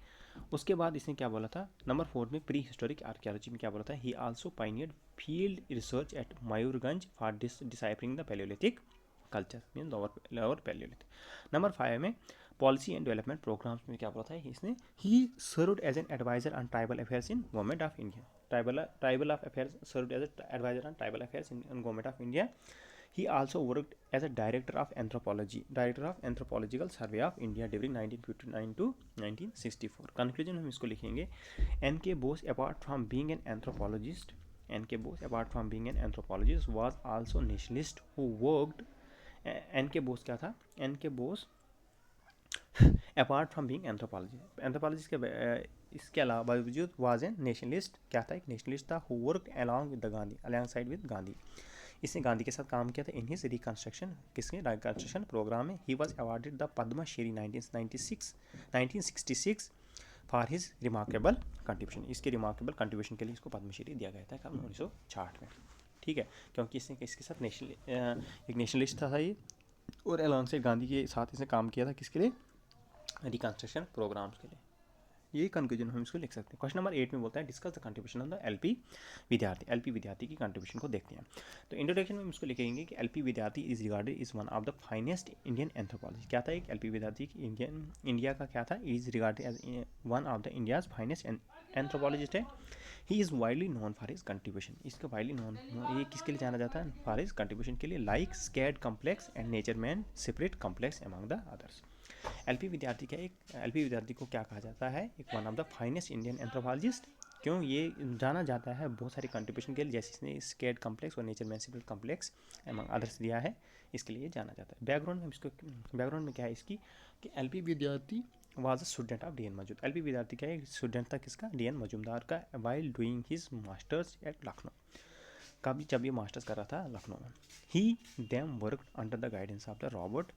उसके बाद इसने क्या बोला था, नंबर 4 में प्री हिस्टोरिक आर्कियोलॉजी में क्या बोला था, he also pioneered field research at Mayurbhanj for deciphering the palaeolithic culture mean lower palaeolithic. Number 5 में पॉलिसी एंड डेवलपमेंट प्रोग्राम्स में क्या बोला था इसने, he served as an adviser on tribal affairs in government of India, tribal of affairs served as adviser on tribal affairs in government of India. He also worked as a director of anthropology, director of anthropological survey of India during 1959 to 1964. Conclusion हम इसको लिखेंगे. N.K. Bose, apart from being an anthropologist, N.K. Bose, apart from being an anthropologist, was also nationalist who worked. N.K. Bose क्या था? N.K. Bose, apart from being anthropologist के इसके अलावा बावजूद was a nationalist, क्या था? एक nationalist था, who worked along with the Gandhi, alongside with Gandhi. इसने गांधी के साथ काम किया था इन हिज रिकन्स्ट्रक्शन, किसके रिकन्स्ट्रक्शन प्रोग्राम में. He was awarded the Padma Shri 1966 for his remarkable contribution. इसके रिमार्केबल कंट्रीब्यूशन के लिए इसको पद्मश्री दिया गया था कब 1966 में. ठीक है, क्योंकि इसने इसके साथ एक नेशनलिस्ट था ये, और अलॉन्ग से गांधी के साथ इसने काम किया था किसके लिए, रिकन्स्ट्रक्शन प्रोग्राम्स के लिए. ये कंक्लूजन हम इसको लिख सकते हैं. क्वेश्चन नंबर 8 में बोलता है discuss the contribution of the LP विद्यार्थी. एलपी विद्यार्थी की कंट्रीब्यूशन को देखते हैं. तो इंट्रोडक्शन में हम इसको लिखेंगे कि एलपी विद्यार्थी is regarded is one of the finest Indian anthropology. क्या था एक एलपी विद्यार्थी की इंडिया का क्या था, is regarded as one of the India's finest anthropologist है. He is widely known for his contribution. इसका वाइडली नोन ये किसके लिए जाना जाता है, फॉर हिज कंट्रीब्यूशन के लिए, like स्कैड complex and nature man spirit complex among the others. LP Vidyarthi क्या, एक एलपी विद्यार्थी को क्या कहा जाता है, एक one of the finest Indian anthropologist. क्यों ये जाना जाता है बहुत सारे कंट्रीब्यूशन के लिए, जैसे इसने स्केड कम्प्लेक्स और nature man spirit complex among others दिया है, इसके लिए जाना जाता है. बैकग्राउंड में इसको, बैकग्राउंड में क्या है इसकी, कि L P Vidyarthi was a student of D N Majumdar. L P Vidyarthi क्या है, स्टूडेंट था किसका, डी एन मजूमदार का, while doing his masters at Lucknow. कभी जब ये मास्टर्स कर रहा था लखनऊ में. He them work under the guidance of the Robert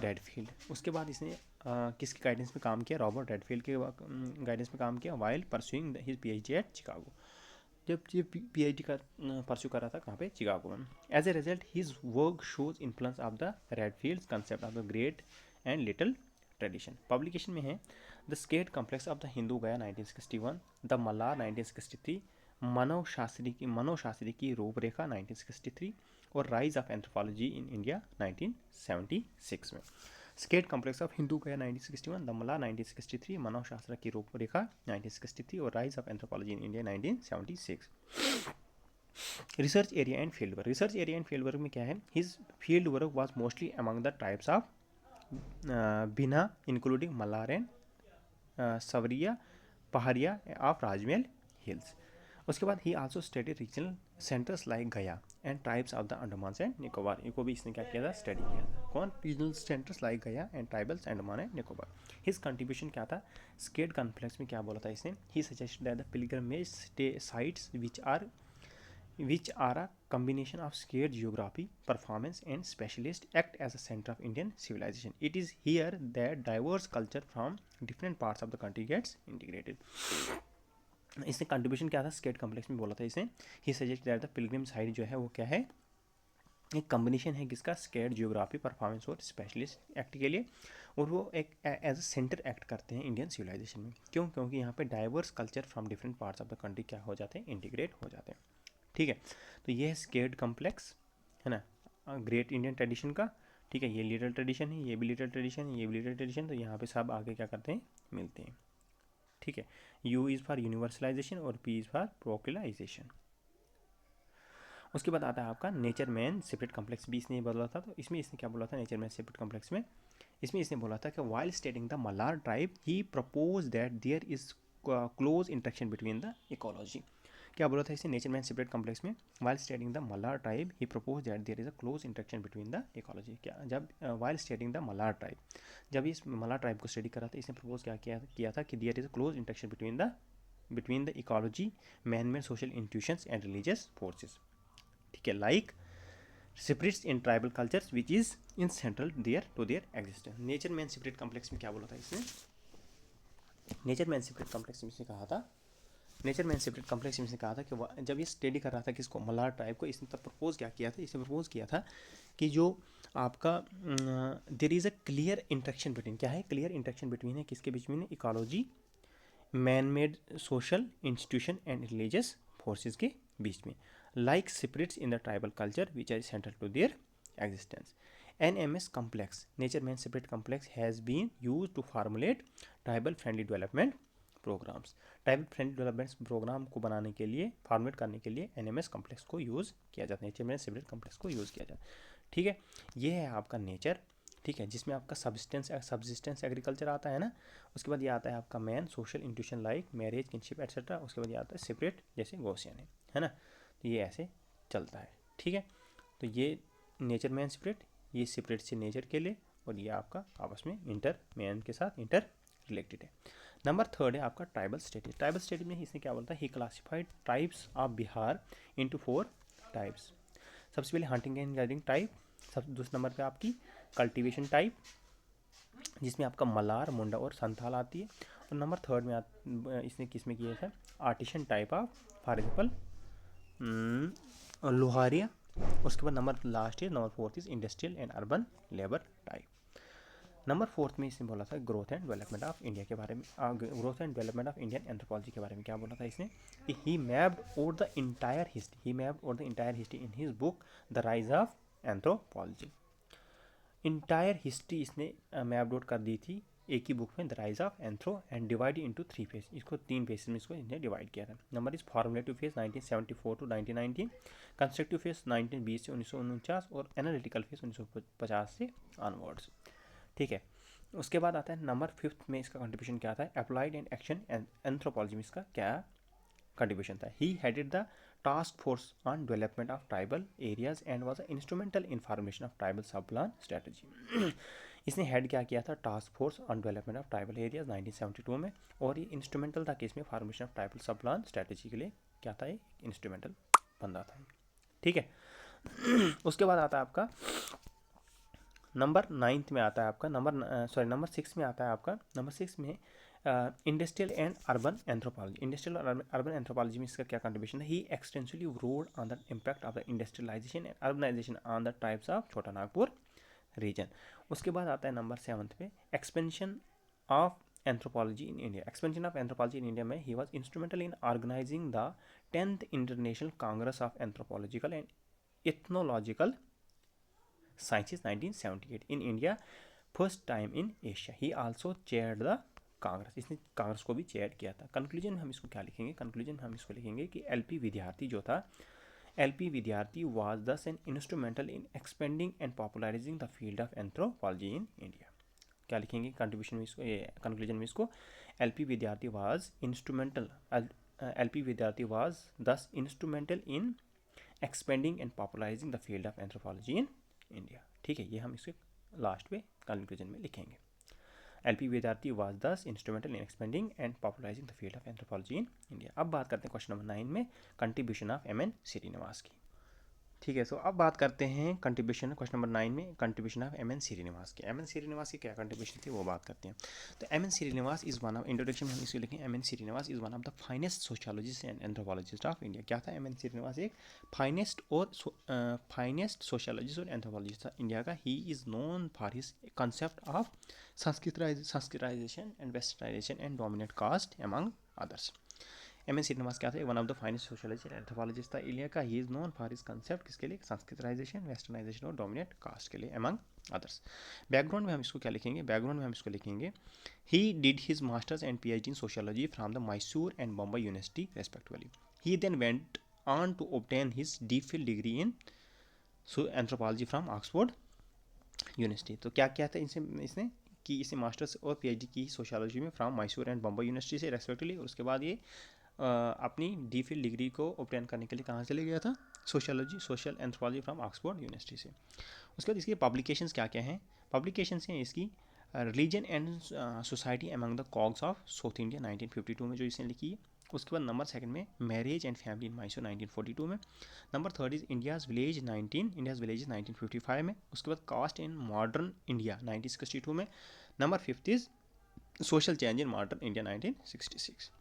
Redfield. उसके बाद इसने किसके गाइडेंस में काम किया, रॉबर्ट रेडफील्ड के गाइडेंस में काम किया, while pursuing his PhD at Chicago. जब ये पीएचडी का परस्यू कर रहा था कहाँ पे, चिकागो में. As a result his work shows influence of the Redfield concept of the great and little tradition. Publication में है the sacred complex of the Hindu Gaya 1961, the Malhar 1963, मनोशास्त्री की रूपरेखा 1963 और rise of anthropology in India 1976 में. Skate complex of Hindu Gaya 1961, the Malhar 1963, मनोशास्त्र की रूपरेखा 1963 और rise of anthropology in India 1976. Research area and field work. Research area and field work में क्या है, his field work was mostly among the tribes of बिना including Mallar and Savaria Pahadiya of Rajmahal hills. उसके बाद he also studied regional centres like Gaya and tribes of the Andaman and Nicobar. इनको भी इसने क्या किया था, स्टडी किया था. कौन, regional centres like Gaya and tribals Andaman and Nicobar. His contribution क्या था, स्केट कॉन्फ्लेक्स में क्या बोला था इसने, ही suggested that the pilgrimage sites which are a combination of scared geography, performance and specialist act as a center of Indian civilization. It is here that diverse culture from different parts of the country gets integrated. इसने contribution क्या था, sacred complex में बोला था इसने, he suggest that the pilgrim site जो है वो क्या है, एक कम्बिनेशन है किसका, स्केट जियोग्राफी, परफॉर्मेंस और स्पेशलिस्ट एक्ट के लिए, और वो एक एज अ सेंटर एक्ट करते हैं इंडियन सिविलाइजेशन में. क्यों, क्योंकि यहाँ पे diverse culture from different parts of the country क्या हो जाते हैं, इंटीग्रेट हो जाते हैं. ठीक है, तो ये है स्केट कम्प्लेक्स, है ना, ग्रेट इंडियन ट्रेडिशन का. ठीक है, ये लिटल ट्रेडिशन है, ये भी लिटल ट्रेडिशन है, ये भी लिटल ट्रेडिशन. तो यहाँ पे सब आगे क्या करते हैं, मिलते हैं. ठीक है, यू इज़ फॉर यूनिवर्सलाइजेशन और पी इज़ फॉर प्रोक्लाइजेशन. उसके बाद आता है आपका नेचर मैन सेपरेट कम्प्लेक्स. भी इसने बोला था, तो इसमें इसने क्या बोला था नेचर मैन सेपरेट कम्प्लेक्स में, इसमें इसने बोला था कि while stating the Maler tribe he propose that there is close interaction between the ecology. क्या बोला था इसने नेचर मैन सेपरेट कम्प्लेक्स में, while stating the Maler tribe he propose that there is a close interaction between the ecology. क्या, जब while stating the Maler tribe, जब इस Malhar tribe को स्टडी कर रहा था, इसने प्रपोज क्या किया था कि there is a close interaction between the ecology, man made social institutions and religious forces. ठीक है, like spirits in tribal cultures which is in central their to their existence. Nature man spirit complex में क्या बोला था इसने, nature man spirit complex में इसने कहा था, नेचर मैन सेपरेट कम्प्लेक्स में इसने कहा था कि जब ये स्टडी कर रहा था किसको, मल्लार ट्राइब को, इसने तब प्रपोज क्या किया था, इसने प्रपोज किया था कि जो आपका there is a clear interaction between, क्या है, क्लियर इंटरेक्शन बिटवीन है किसके बीच में, ecology, man made social institution and religious forces के बीच में, like spirits in the tribal culture which are central to their existence. NMS complex, nature man spirit complex, has been used to formulate tribal friendly development programmes. Tribal friendly development programme को बनाने के लिए, format करने के लिए NMS complex को use किया जाता है, नेचर मैन स्पिरिट कम्प्लेक्स को यूज़ किया जाता है। ठीक है, ये है आपका नेचर, ठीक है, जिसमें आपका सब्सिस्टेंस एग्रीकल्चर आता है ना। उसके बाद ये आता है आपका man, social intuition like marriage, kinship etcetera. उसके बाद ये आता है सेपरेट, जैसे गौसियन है ना। तो ये ऐसे चलता है, ठीक है। तो ये नेचर मैन स्पिरिट, ये सेपरेट से नेचर के लिए, और ये आपका आपस में इंटर मैन के साथ इंटर रिलेटेड है। नंबर 3 है आपका ट्राइबल स्टेट। ट्राइबल स्टेट में इसने क्या बोलता है, he classified tribes of Bihar into 4 types. सबसे पहले हंटिंग एंड गैदरिंग टाइप, सब दूसरे नंबर पे आपकी कल्टीवेशन टाइप, जिसमें आपका मलार, मुंडा और संथाल आती है। और नंबर 3 में इसने किस में किया था, artisan type of, for example Loharia. उसके बाद नंबर लास्ट है, number 4 is industrial and urban labour type. Number 4 में इसने बोला था growth and development of India के बारे में, growth and development of Indian anthropology के बारे में क्या बोला था इसने, कि he mapped out the entire history in his book the rise of anthropology. Entire history इसने मैप्ड आउट कर दी थी एक ही बुक में, the rise of anthro, and divide into 3 phase. इसको 3 फेज में इसको इन्हें डिवाइड किया था। Number is formulative phase 1974 to 1919, constructive phase 1920 से 1949, और एनालिटिकल फेज 1950 से ऑनवर्ड्स, ठीक है। उसके बाद आता है नंबर 5 में इसका कंट्रीब्यूशन क्या था, अप्लाइड एंड एक्शन एंथ्रोपोलॉजी में इसका क्या कंट्रीब्यूशन था। He headed the task force on development of tribal areas and was instrumental in formation of tribal sub plan strategy. इसने हेड क्या किया था, task force on development of tribal areas 1972 में, और ये इंस्ट्रूमेंटल था केस में formation of tribal sub plan strategy के लिए क्या था, ये इंस्ट्रूमेंटल बंदा था, ठीक है। उसके बाद आता है आपका नंबर 9 में आता है आपका नंबर 6 में आता है आपका नंबर 6 में industrial and urban anthropology. Industrial और अर्बन एंथ्रोपोलॉजी में इसका क्या कंट्रीब्यूशन है, he extensively wrote on the impact of the industrialisation and urbanisation on the tribes of Chota Nagpur reason. उसके बाद आता है नंबर 7 पे expansion of anthropology in India. Expansion of anthropology in India में he was instrumental in organising the 10th international congress of anthropological and ethnological sciences 1978 in India, first time in Asia. He also chaired the congress, इसने congress को भी chair किया था। Conclusion में हम इसको क्या लिखेंगे, कंक्लूजन में हम इसको लिखेंगे कि LP विद्यार्थी जो था, LP Vidyarthi was thus an instrumental in expanding and popularising the field of anthropology in India. क्या लिखेंगे कंट्रीब्यूशन में इसको, कंक्लूजन में इसको, LP Vidyarthi was instrumental, LP Vidyarthi was दस instrumental in expanding and popularising the field of anthropology in India, ठीक है। ये हम इसके लास्ट में कंक्लूजन में लिखेंगे। LP विद्यार्थी वाज दस instrumental in expanding and popularising the field of anthropology in India. अब बात करते हैं क्वेश्चन नंबर 9 में कंट्रीब्यूशन ऑफ MN श्रीनिवास की, ठीक है। सो अब बात करते हैं कंट्रीब्यूशन, क्वेश्चन नंबर 9 में कंट्रीब्यूशन ऑफ MN श्रीनिवास की। MN श्रीनिवास की क्या कंट्रीब्यूशन थी वो बात करते हैं। तो MN Srinivas is one of, introduction में हम इसको लिखें, MN Srinivas is one of the finest sociologist and anthropologist of India. क्या था, MN श्रीनिवास एक फाइनेस्ट सोशियोलॉजिस्ट और एंथ्रोपोलॉजिस्ट था इंडिया का। He is known for his concept of sanskritisation and westernisation and dominate caste among others. MN Srinivas क्या थे, one of the finest sociologist and anthropologist था India का। He is known for his concept किसके लिए, Sanskritisation, westernisation और dominate cast के लिए among others. Background में हम इसको क्या लिखेंगे, बैकग्राउंड में हम इसको लिखेंगे, he did his masters and PhD in sociology from the Mysore and Bombay university respectively. He then went on to obtain his DPhil degree in anthropology from Oxford university. तो क्या किया था इसने कि इसे मास्टर्स और PhD की सोशियोलॉजी में from Mysore and Bombay university से रेस्पेक्टिवली। उसके बाद ये अपनी DPhil डिग्री को ऑब्टेन करने के लिए कहाँ चले गया था, social anthropology from Oxford university से। उसके बाद इसकी पब्लिकेशंस क्या क्या हैं, पब्लिकेशंस हैं इसकी religion and society among the COGS of south India 1952 में जो इसने लिखी है। उसके बाद नंबर 2 में marriage and family in Mysore 1942 में। नंबर 3 इज इंडियाज़ विलेज 1955 में। उसके बाद कास्ट इन मॉडर्न इंडिया 1962 में। Number 5 is social change in modern India 1966।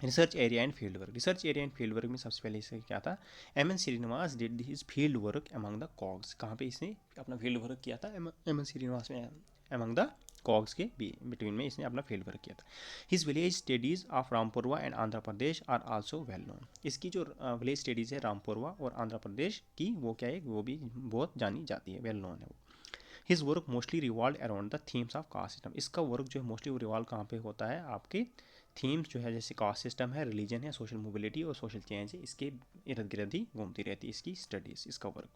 Research area and field work, research area and field work में सबसे पहले इससे क्या था, MN Srinivas did his field work among the Coorgs. कहाँ पे इसने अपना फील्ड वर्क किया था, MN श्रीनिवास में अमंग द कॉग्स के बिटवीन में इसने अपना फील्ड वर्क किया था। His village studies of Rampura and Andhra Pradesh are also well known. इसकी जो विलेज स्टडीज़ है रामपुरवा और आंध्र प्रदेश की, वो क्या है, वो भी बहुत जानी जाती है, वेल नोन है वो। His work mostly revolve around the themes of caste system. इसका वर्क जो है मोस्टली वो रिवॉल्व कहाँ पे होता है, आपके थीम्स जो है जैसे कास्ट सिस्टम है, रिलीजन है, सोशल मोबिलिटी और सोशल चेंज है, इसके इर्द गिर्द ही घूमती रहती है इसकी स्टडीज़, इसका वर्क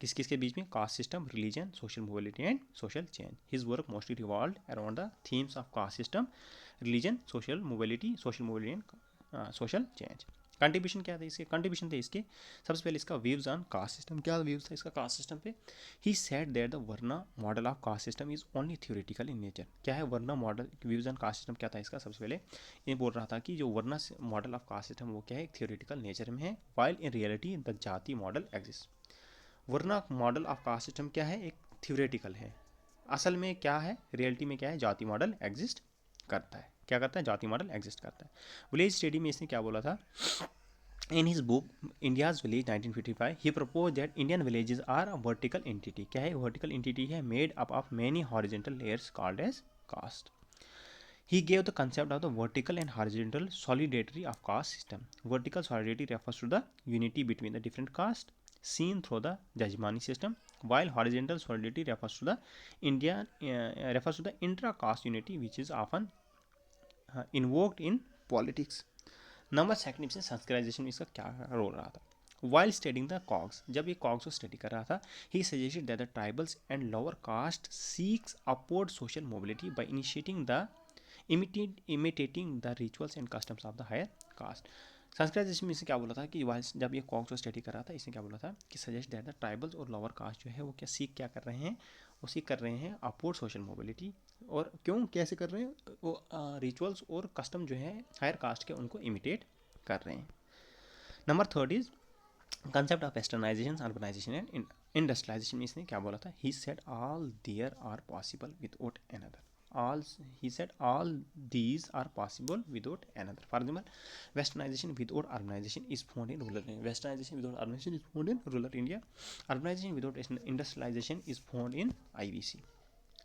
किस किस के बीच में, caste system, religion, social mobility and social change. His work mostly revolve around the themes of caste system, religion, social mobility and social change. Contribution क्या था इसके, कंट्रीब्यूशन थे इसके, सबसे पहले इसका व्यूज़ ऑन कास्ट सिस्टम, क्या व्यूज़ था इसका कास्ट सिस्टम पे। He said that the varna model of caste system is only theoretical in nature. क्या है varna model, views on caste system क्या था इसका, सबसे पहले ये बोल रहा था कि जो varna model of caste system वो क्या है, थ्योरेटिकल नेचर में है, while in reality the jati model exist. Varna model of caste system क्या है, एक थ्योरेटिकल है, असल में क्या है, रियलिटी में क्या है, जाति मॉडल एग्जिस्ट करता है, क्या करता है, जाति मॉडल एग्जिस्ट करता है। विलेज स्टडी में इसने क्या बोला था, in his book India's Village 1955 he proposed that Indian villages are a vertical entity। क्या है, vertical entity है, made up of many horizontal layers called as caste। he gave the concept of the vertical and horizontal solidarity of caste system। vertical solidarity refers to the unity between the different castes seen through the Jajmani system, while horizontal solidarity refers to the intra caste unity which is often invoked in politics। Number second इसमें Sanskritisation में इसका क्या role रहा था। While studying the COGS, जब ये COGS को study कर रहा था, he suggested that the tribals and lower caste seeks upward social mobility by initiating the imitating the rituals and customs of the higher caste. Sanskritization में इसने क्या बोला था कि जब ये कॉग्स को स्टडी कर रहा था, इसने क्या बोला था कि सजेस्ट दैट द ट्राइबल्स और लोअर कास्ट जो है वो क्या कर रहे हैं, वो सीख कर रहे हैं अपवर्ड सोशल मोबिलिटी, और क्यों कैसे कर रहे हैं, वो रिचुअल्स और कस्टम जो है हायर कास्ट के उनको इमिटेट कर रहे हैं। Number third is concept of westernization, urbanization and industrialization में इसने क्या बोला था, he said all there are possible without another, all he said all these are possible without another। for example, westernization without urbanization is found in rural India, westernization without urbanization is found in rural India, urbanization without industrialization is found in IBC।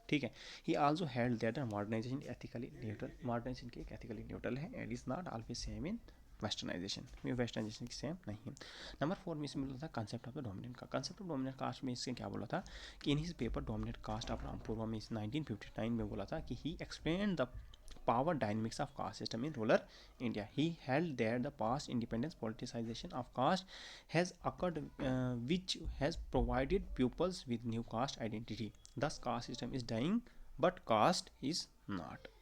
ठीक है, he also held that modernisation ethically neutral, modernisation के ethically neutral है and is not always same in westernisation, में westernisation की same नहीं है। Number 4 में इसमें मिला था कंसेप्ट ऑफ द डोमिनेंट का, कंसेप्ट ऑफ डोमिनेंट कास्ट में इससे क्या बोला था कि in his paper dominant caste of Rampura में 1959 में बोला था कि he explain the power dynamics of caste system in rural India। He held that the past independence politicization of caste has occurred, which has provided pupils with new caste identity। Thus, caste system is dying, but caste is not।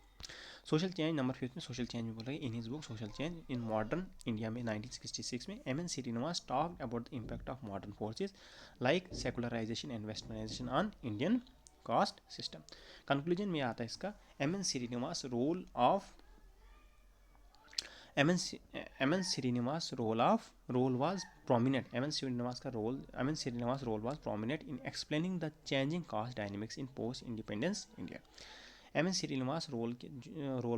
Social change number 5 में social change में बोला in his book social change in modern India में 1966 में M N Srinivas talked about the impact of modern forces like secularisation and westernisation on Indian caste system. Conclusion में आता है इसका M N Srinivas role of M N Srinivas role was prominent, M N Srinivas role was prominent in explaining the changing caste dynamics in post independence India. M N Srinivas role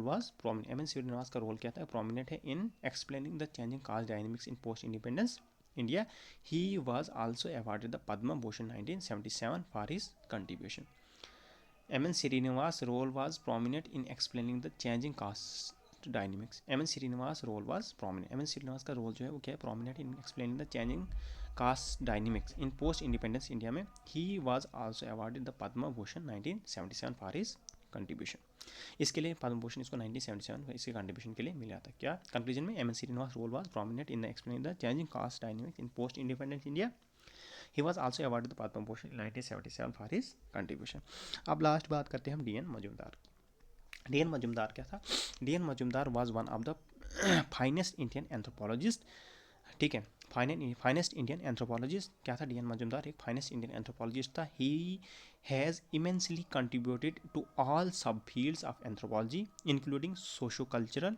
was prominent, M N Srinivas का role क्या था, prominent है in explaining the changing caste dynamics in post independence India. He was also awarded the Padma Bhushan 1977 for his contribution. M N Srinivas role was prominent in explaining the changing caste dynamics. M N Srinivas role was prominent, M N Srinivas का role जो है वो क्या है, prominent in explaining the changing caste dynamics in post independence India में। He was also awarded the Padma Bhushan 1977 for his contribution. इसके लिए पद्म भूषण इसको 1977 इसके कंट्रीब्यूशन के लिए मिला था। क्या कंक्लूजन में M N Srinivas role was prominent in explaining the changing caste dynamics in post independence India. He was also awarded the Padma Bhushan 1977 for his contribution. अब लास्ट बात करते हैं हम D N Majumdar. D N Majumdar क्या था, D N Majumdar was one of the finest Indian anthropologist. ठीक है, finest Indian anthropologist क्या था, डी एन मजूमदार एक फाइनेस्ट इंडियन एंथ्रोपोलॉजिस्ट था। He has immensely contributed to all sub fields of anthropology including socio cultural,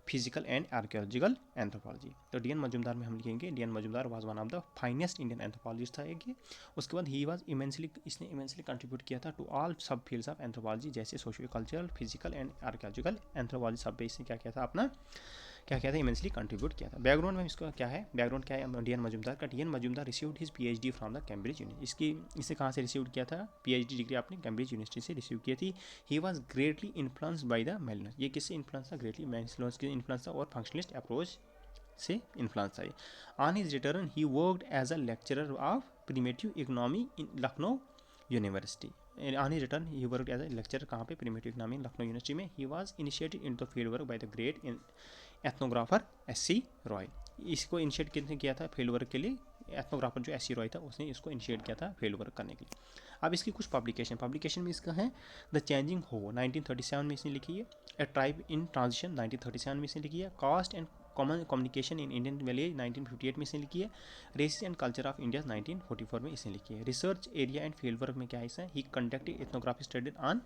physical and archaeological anthropology. तो D N Majumdar में हम लिखेंगे D N Majumdar was one of the finest Indian anthropologist था एक ये। उसके बाद ही वाज इमेंसली, इसने इमेंसली कंट्रीब्यूट किया था to all sub fields of anthropology जैसे socio cultural, physical and archaeological anthropology सब पे इसने क्या किया था, अपना क्या किया था, इमेंसली कंट्रीब्यूट किया था। बैकग्राउंड में इसका क्या है, बैकग्राउंड क्या है डी एन मजूमदार का, D N Majumdar received his PhD from the Cambridge university. इसे कहाँ से रिसीव किया था, PhD डिग्री आपने कैम्ब्रिज यूनिवर्सिटी से रिसीव की थी। He was greatly influenced by the Malinowski, ये किससे इन्फ्लुएंस था, ग्रेटली मेलिनस के इन्फ्लुएंस था और फंक्शनलिस्ट अप्रोच से इन्फ्लुएंस था। On his return he worked as a lecturer of primitive economy in Lucknow university. On he return he work as a lecture कहाँ पे, प्रिमिटिव इकोनॉमी लखनऊ यूनिवर्सिटी में. He was initiated in the field work by the great ethnographer S C. Roy. इसको initiate किसने किया था field work के लिए, एथनोग्राफर जो एस.सी. रॉय था उसने इसको इनिशिएट किया था फील्ड वर्क करने के लिए. अब इसकी कुछ पब्लिकेशन में इसका है द चेंजिंग हो 1937 में इसने लिखी है. ए ट्राइब इन ट्रांजिशन 1937 में इसने लिखी है. Caste and common communication in Indian village 1958 में इसने लिखी है. Races and culture of India 1944 में इसने लिखी है. Research area and field work में क्या है, he conducted ethnography study on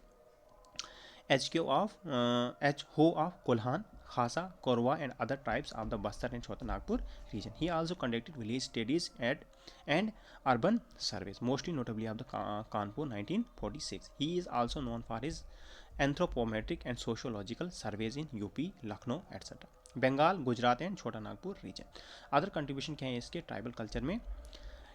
H. Ho of Kolhan, Khasa, Korwa and other tribes of the Bastar and Chota Nagpur region. He also conducted village studies and urban surveys, mostly notably of the Kanpur 1946. He is also known for his anthropometric and sociological surveys in UP, Lucknow, etc. Bengal, Gujarat and Chota Nagpur region. Other contribution क्या है इसके tribal culture में,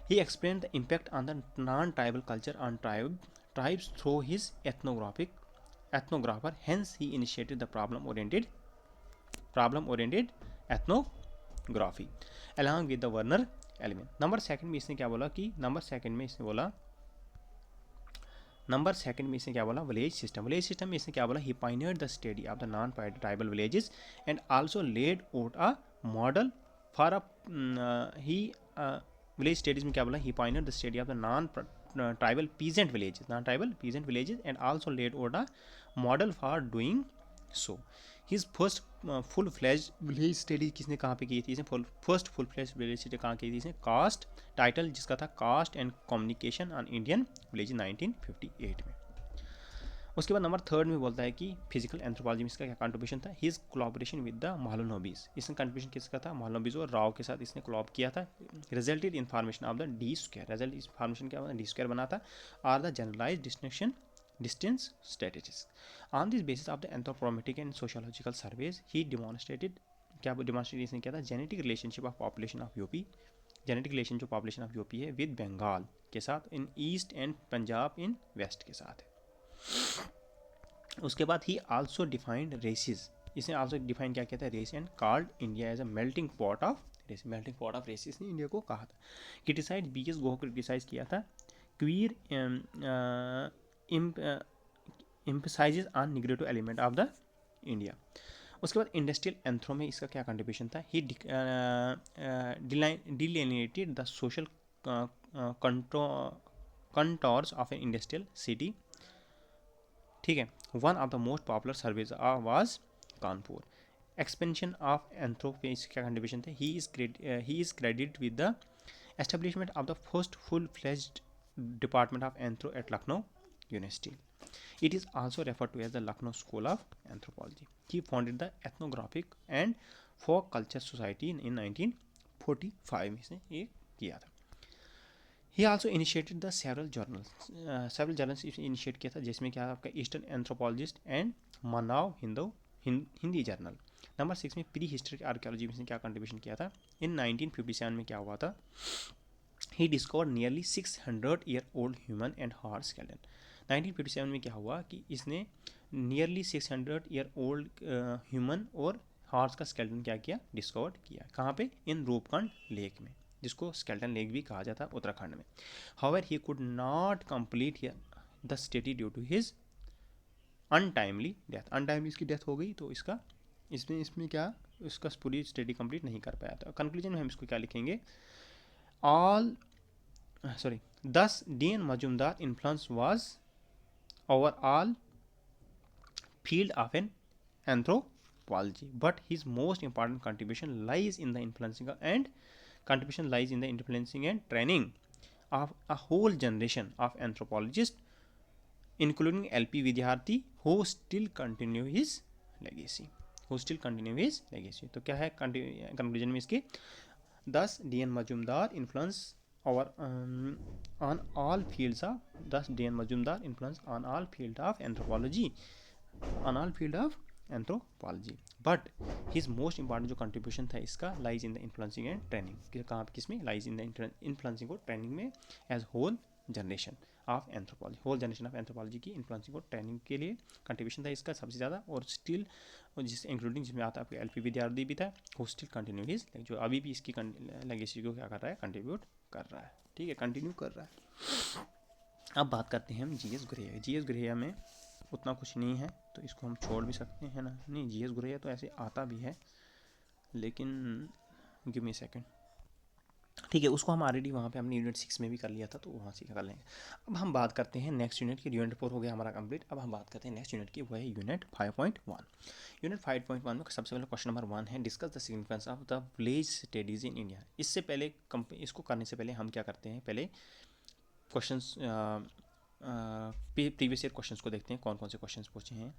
he explained the impact on the non-tribal culture on tribes through his ethnographer. Hence he initiated the problem oriented ethnography along with the Werner element. Number second में इसने क्या बोला कि number second में इसने बोला village system में इसने क्या बोला, he pioneered the study of the non tribal villages and also laid out a model for a village studies में क्या बोला, he pioneered the study of the non tribal peasant villages and also laid out a model for doing so. His first full-fledged village study किसने कहाँ पे की थी, इसने first full fledge village study कहाँ की थी, इसने कास्ट टाइटल जिसका था caste and communication on Indian village 1958 में. उसके बाद नंबर थर्ड में बोलता है कि फिजिकल एंथ्रोपोलॉजी में इसका क्या कंट्रीब्यूशन था, his collaboration with the Mahalanobis. इसने कंट्रीब्यूशन किसका था, महालनोबिस और राव के साथ इसने कोलैब किया था. Resulted in formation of the D square, result इस फॉर्मेशन क्या हुआ, डी स्क्वायर बना था. Are the generalised distance strategies. On this basis of the anthropometric and sociological surveys he demonstrated, क्या डेमोन्स्ट्रेट इसने किया था, genetic relationship of population of UP, जेनेटिक रिलेशन जो पॉपुलेशन ऑफ यूपी है विद बंगाल के साथ in east and Punjab in west के साथ है. उसके बाद ही आल्सो डिफाइंड रेसिस, इसने आल्सो डिफाइन क्या किया था, race and called India as a melting pot of race, इसने इंडिया को कहा था. क्रिटिसाइज बीएस गोह को क्रिटिसाइज किया था. क्वीर emphasises on negrito element of the India. उसके बाद इंडस्ट्रियल एंथ्रो में इसका क्या कंट्रीब्यूशन था, he delineated the social contours of an industrial city. ठीक है. One of the most popular surveys was Kanpur. Expansion of anthro पे इसका कंट्रीब्यूशन थे, he is credit with the establishment of the first full fledged department of anthro at Lucknow university. It is also referred to as the Lucknow School of Anthropology. He founded the Ethnographic and Folk Culture Society in 1945 में इसने ये किया था. He also initiated the several journals initiate किया था, जिसमें क्या आपका ईस्टर्न एंथ्रोपोलॉजिस्ट एंड मनाव हिंदी जर्नल. नंबर 6 में प्री हिस्टोरिक आर्कियोलॉजी में क्या कंट्रीब्यूशन किया था. इन 1957 में क्या हुआ था, he discovered nearly 600 year old human and horse skeleton. 1957 में क्या हुआ कि इसने नियरली 600 ईयर ओल्ड ह्यूमन और हॉर्स का स्केलेटन क्या किया, डिस्कवर किया. कहाँ पे, इन रूपकुंड लेक में, जिसको स्केलेटन लेक भी कहा जाता है उत्तराखंड में. However he could not complete the study due to his untimely death. Untimely इसकी डेथ हो गई, तो इसमें क्या इसका पूरी स्टडी कंप्लीट नहीं कर पाया था. कंक्लूजन में हम इसको क्या लिखेंगे, thus D.N. Majumdar influence was overall field of an anthropology, but his most important contribution lies in the influencing and training of a whole generation of anthropologists, including L.P. Vidyarthi, who still continue his legacy. तो क्या है conclusion में इसके, thus D.N. Majumdar influence on all fields of anthropology, but his most important जो contribution था इसका lies in the influencing and training. कहाँ पे, किसमें, lies in the influencing और training में as whole generation of anthropology की influencing और training के लिए contribution था इसका सबसे ज़्यादा. और still इंक्लूडिंग जिसमें आता है आपके L.P. विद्यार्थी भी था, who still continue his, जो अभी भी इसकी legacy को क्या कर रहा है, कंट्रीब्यूट कर रहा है. ठीक है, कंटिन्यू कर रहा है. अब बात करते हैं हम जीएस गुरेया। जीएस गुरेया में उतना कुछ नहीं है तो इसको हम छोड़ भी सकते हैं ना। नहीं, जीएस गुरेया तो ऐसे आता भी है, लेकिन गिव मी सेकंड। ठीक है, उसको हम ऑलरेडी वहाँ पे हमने यूनिट 6 में भी कर लिया था, तो वहाँ से कर लेंगे। अब हम बात करते हैं नेक्स्ट यूनिट की। यूनिट 4 हो गया हमारा कंप्लीट। अब हम बात करते हैं नेक्स्ट यूनिट की, वो है यूनिट 5.1। यूनिट 5.1 में सबसे पहले क्वेश्चन नंबर 1 है, discuss the significance of the village studies in India. इससे पहले इसको करने से पहले हम क्या करते हैं, पहले क्वेश्चंस प्रीवियस ईयर क्वेश्चंस को देखते हैं, कौन कौन से क्वेश्चंस पूछे हैं।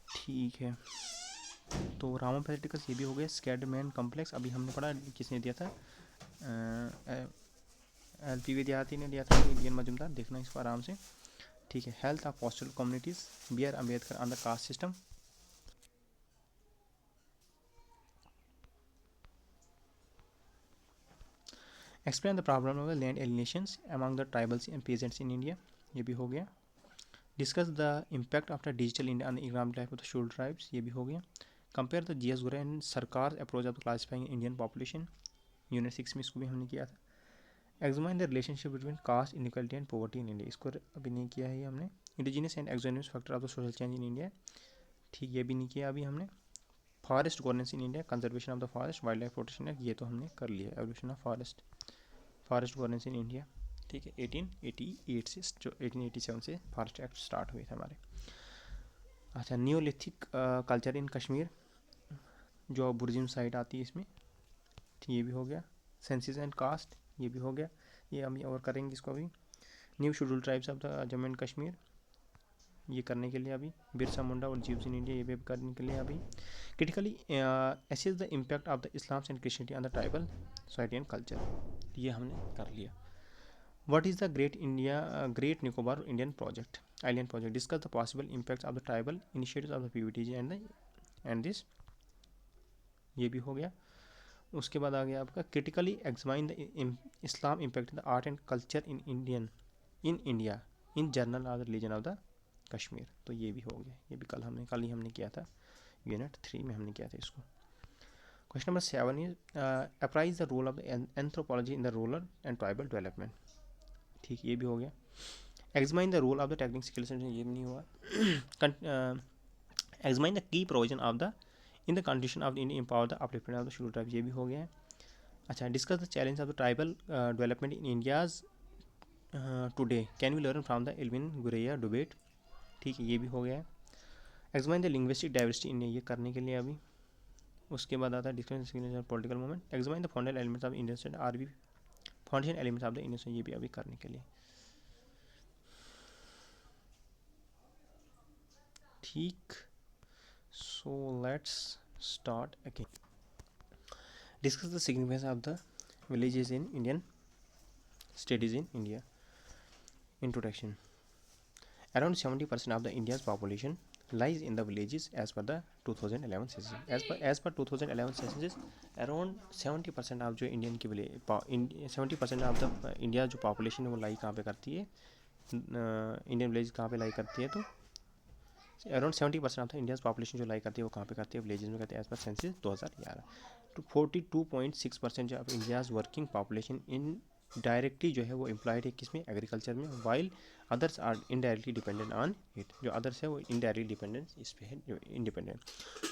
ठीक है, तो रामा पैराटिकस ये भी हो गया। स्कैडमैन कॉम्प्लेक्स अभी हमने पढ़ा, किसने दिया था, LP विद्यार्थी ने दिया था, इंडियन मजूमदार। देखना इसको आराम से। ठीक है, health of postal communities, B.R. Ambedkar on the caste system. Explain the problem of the land alienations among the tribals and peasants in India, ये भी हो गया। Discuss the impact of the digital India on the economic life of the scheduled tribes, ये भी हो गया। Compare the GS Ghurye and Sarkar approach of classifying Indian population, unit 6 में इसको भी हमने किया था। Examine the relationship between caste inequality and poverty in India, इसको अभी नहीं किया है ये हमने। Indigenous and exogenous factor of the social change in India, ठीक, ये भी नहीं किया अभी हमने। Forest governance in India, conservation of the forest, wild life protection act, ये तो हमने कर लिया। Evolution of forest governance in India, ठीक है, 1888 से, जो 1887 से फॉरेस्ट एक्ट स्टार्ट हुए थे हमारे। अच्छा, न्योलिथिक कल्चर इन कश्मीर, जो बुर्जिम साइट आती है इसमें, ये भी हो गया। सेंसिस एंड कास्ट, ये भी हो गया, ये हम और करेंगे इसको अभी। New schedule tribes of the Jammu and Kashmir, ये करने के लिए अभी। बिरसा मुंडा और जीव्स इन इंडिया, ये भी करने के लिए अभी। Critically assess the impact of the Islam and Christianity on the tribal society and culture, ये हमने कर लिया। What is the great Nicobar Indian project, island project, discuss the possible impact of the tribal initiatives of the PVTG and this, ये भी हो गया। उसके बाद आ गया आपका critically examine the Islam impact the art and culture in India in journal of the religion of the Kashmir, तो ये भी हो गया। ये भी कल ही हमने किया था, यूनिट 3 में हमने किया था इसको। Question number 7 is apprise the role of anthropology in the rural and tribal development, ठीक, ये भी हो गया। Examine the role of the technique skills, ये भी नहीं हुआ। Examine the key provision of the in the condition of the India empower the upliftment of the scheduled tribes, ये भी हो गया है। अच्छा, discuss the challenge of the tribal development in India's today, can we learn from the Elwin Ghurye debate, ठीक है, ये भी हो गया है। Examine the linguistic diversity in, ये करने के लिए अभी। उसके बाद आता है discussion political movement. Examine the foundation elements of Indian state, are be foundation elements of the Indian state, ये भी अभी करने के लिए, ठीक। So let's start again. Discuss the significance of the villages in Indian states in India. Introduction. Around 70% of the India's population lies in the villages as per the 2011 census. As per 2011 census, around 70% of जो Indian की 70% of the India जो population है वो लाई कहाँ पे करती है, Indian village कहाँ पे लाई करती है, तो around 70% of the India population जो लाई करती है वो कहाँ पे करती है, विलेजेस में करती है, एज पर सेंसस 2011। तो 42.6% जो India's working population in directly जो है वो एम्प्लॉयड है किसमें, एग्रीकल्चर में, while others are indirectly dependent on it, जो अदर्स है वो इनडायरेक्टली डिपेंडेंट इस पे है, जो इंडिपेंडेंट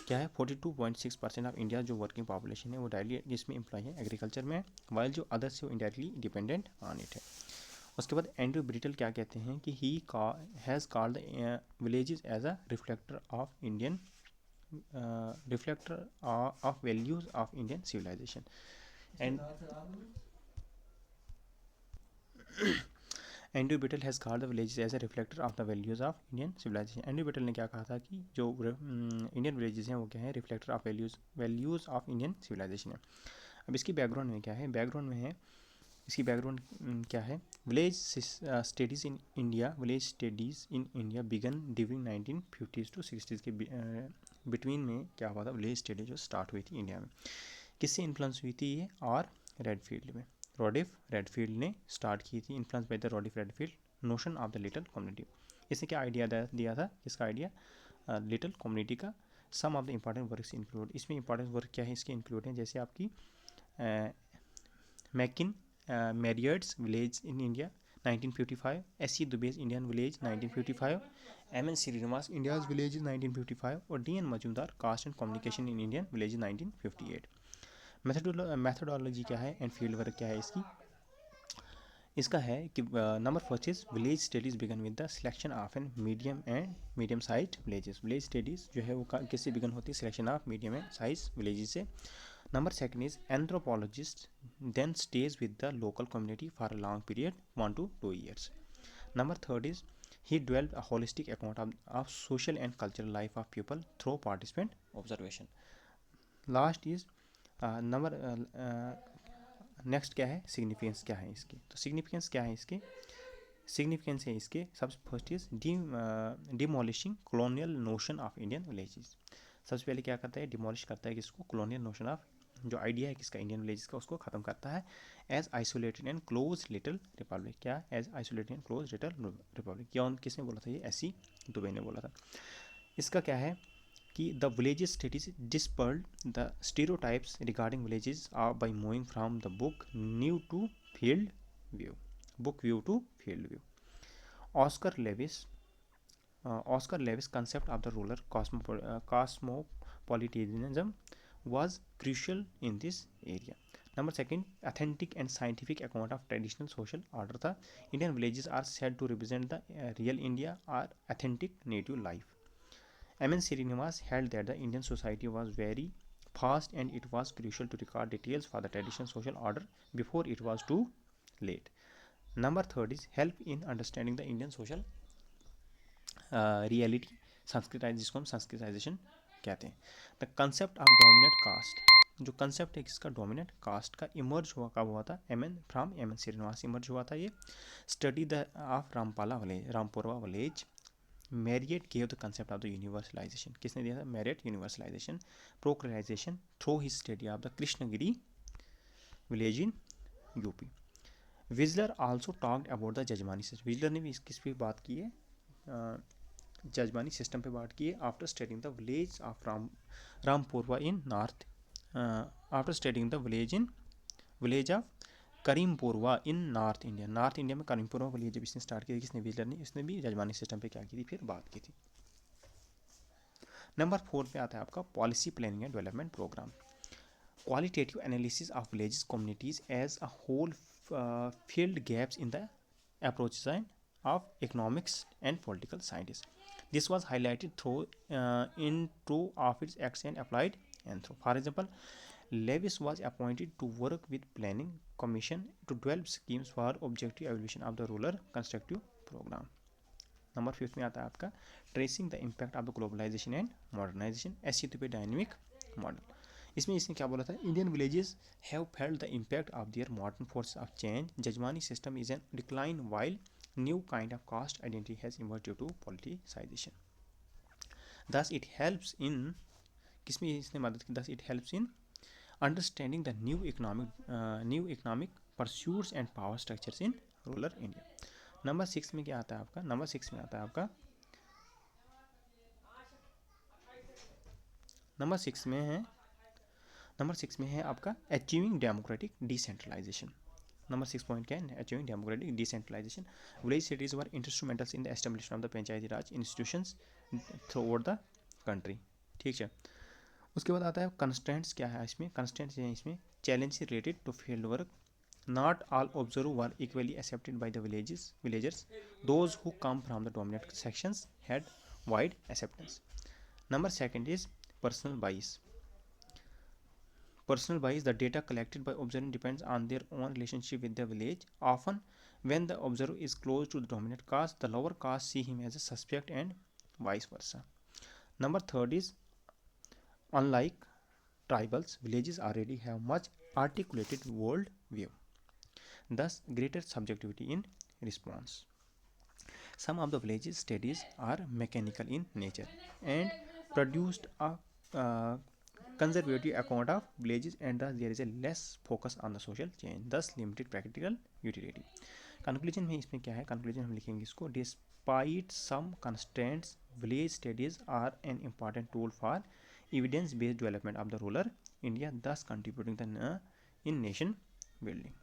क्या है। 42.6% ऑफ इंडिया जो वर्किंग पॉपुलेशन है वो डायरेक्टली जिसमें एम्प्लॉय है एग्रीकल्चर में, वाइल जो अदर्स है वो इनडायरेक्टली डिपेंडेंट ऑन इट है। उसके बाद एंड्रू ब्रिटल क्या कहते हैं कि he has called the villages as a reflector of Indian reflector of values of Indian civilisation. And Andre Beteille has called the villages as a reflector of the values of Indian civilization. Andre Beteille ने क्या कहा था कि जो इंडियन विलेजेस हैं वो क्या है, reflector of values of Indian civilization है। अब इसकी बैकग्राउंड में क्या है, बैकग्राउंड में है, इसकी बैकग्राउंड क्या है, village studies in India, village studies in India began during 1950s to 60s के बिटवीन में क्या हुआ था, विलेज स्टडी जो स्टार्ट हुई थी इंडिया में। किससे इन्फ्लुएंस हुई थी ये, और रेडफील्ड में, रॉडिफ रेडफील्ड ने स्टार्ट की थी, इन्फ्लुएंस बाय द रॉडिफ Redfield, notion of the little community. इसने क्या आइडिया दिया था, इसका आइडिया लिटिल कम्युनिटी का। Some of the important works include, इसमें इंपॉर्टेंट वर्क क्या है इसके इंक्लूड हैं, जैसे आपकी McKim Marriott's village in India, 1955, S.C. Dubey's Indian Village 1955, M.N. Srinivas India's Village 1955 और D.N. Majumdar Caste and Communication in Indian Village 1958. Methodology क्या है एंड फील्ड वर्क क्या है इसकी? इसका है कि number first is village studies began with the selection of an medium size villages. Village studies जो है वो किससे बिगन होती है? Selection of medium and size villages से. Number second is anthropologist then stays with the local community for a long period, 1 to 2 years. Number third is he developed a holistic account of social and cultural life of people through participant observation. Last is number next क्या है? Significance क्या है इसकी? तो significance क्या है इसके? Significance है इसके सबसे first is demolishing colonial notion of Indian villages. सबसे पहले क्या करता है? डिमोलिश करता है किसको? कॉलोनियल नोशन ऑफ, जो आइडिया है किसका? इंडियन विलेजेस का, उसको ख़त्म करता है. As isolated and close little republic. क्या? As isolated and close little republic. कौन, किसने बोला था ये? एस.सी. दुबे ने बोला था. इसका क्या है कि the villages studies dispelled the stereotypes regarding villages by moving from the book view to field view. Book view to field view. Oscar Lewis concept of the rural cosmopolitanism was crucial in this area. Number second, authentic and scientific account of traditional social order. The Indian villages are said to represent the real India or authentic native life. M.N. Srinivas held that the Indian society was very fast and it was crucial to record details for the traditional social order before it was too late. Number third is help in understanding the Indian social reality, संस्कृताइज, जिसको हम Sanskritisation कहते हैं. The concept of dominant cast, जो concept है किसका? Dominant caste का. Emerge हुआ कब हुआ था? एम एन श्रीनिवास इमर्ज हुआ था ये. Study the of Rampura village. Marriott gave the concept of the universalization. किसने दिया था? Marriott. Universalization parochialization through his study of the Krishnagiri village in UP. Wiser also talked about the jajmani system. Wiser ने भी किस पे बात की है? जजमानी सिस्टम पे बात की है. After studying the village of Rampura in north, after studying the village of Karimpura in North India. North India में करीमपुरवा विलेज जब इसने स्टार्ट किया, किसने? विजलर ने. इसने भी जजमानी सिस्टम पे क्या की थी? फिर बात की थी. नंबर 4 पे आता है आपका policy planning and development programme. Qualitative analysis of villages communities as a whole filled gaps in the approaches of economics and political scientists. This was highlighted in two of its acts and applied anthro. For example, Lewis was appointed to work with Planning Commission to develop schemes for objective evaluation of the rural constructive program. Number 5 में आता है आपका tracing the impact of the globalization and modernization. SC. Dube dynamic model. इसमें इसने क्या बोला था? Indian villages have felt the impact of their modern force of change. Jajmani system is an decline while new kind of caste identity has emerged due to politicization. Thus it helps in, किसमें इसने मदद की? Thus it helps in understanding the new economic pursuits and power structures in rural India. Number 6 में क्या आता है आपका? Number 6 में आता है आपका नंबर 6 में है आपका achieving democratic decentralization. Number 6 point क्या है? Achieving democratic decentralization. Village studies were instrumentals in the establishment of the panchayati raj institutions throughout the country. ठीक है. उसके बाद आता है कंस्टेंट्स. क्या है इसमें? कंस्टेंट्स हैं इसमें challenge related to field work. Not all observers were equally accepted by the villagers. Those who come from the dominant sections had wide acceptance. Number second is personal bias. Personal bias, the data collected by observers depends on their own relationship with the village. Often, when the observer is close to the dominant caste, the lower caste see him as a suspect and vice versa. Number third is unlike tribals, villages already have much articulated world view. Thus, greater subjectivity in response. Some of the villages studies are mechanical in nature and produced a conservative account of villages, and thus there is a less focus on the social change, thus limited practical utility. Conclusion में इसमें क्या है? Conclusion हम लिखेंगे इसको despite some constraints, village studies are an important tool for evidence-based development of the rural India, thus contributing in nation building.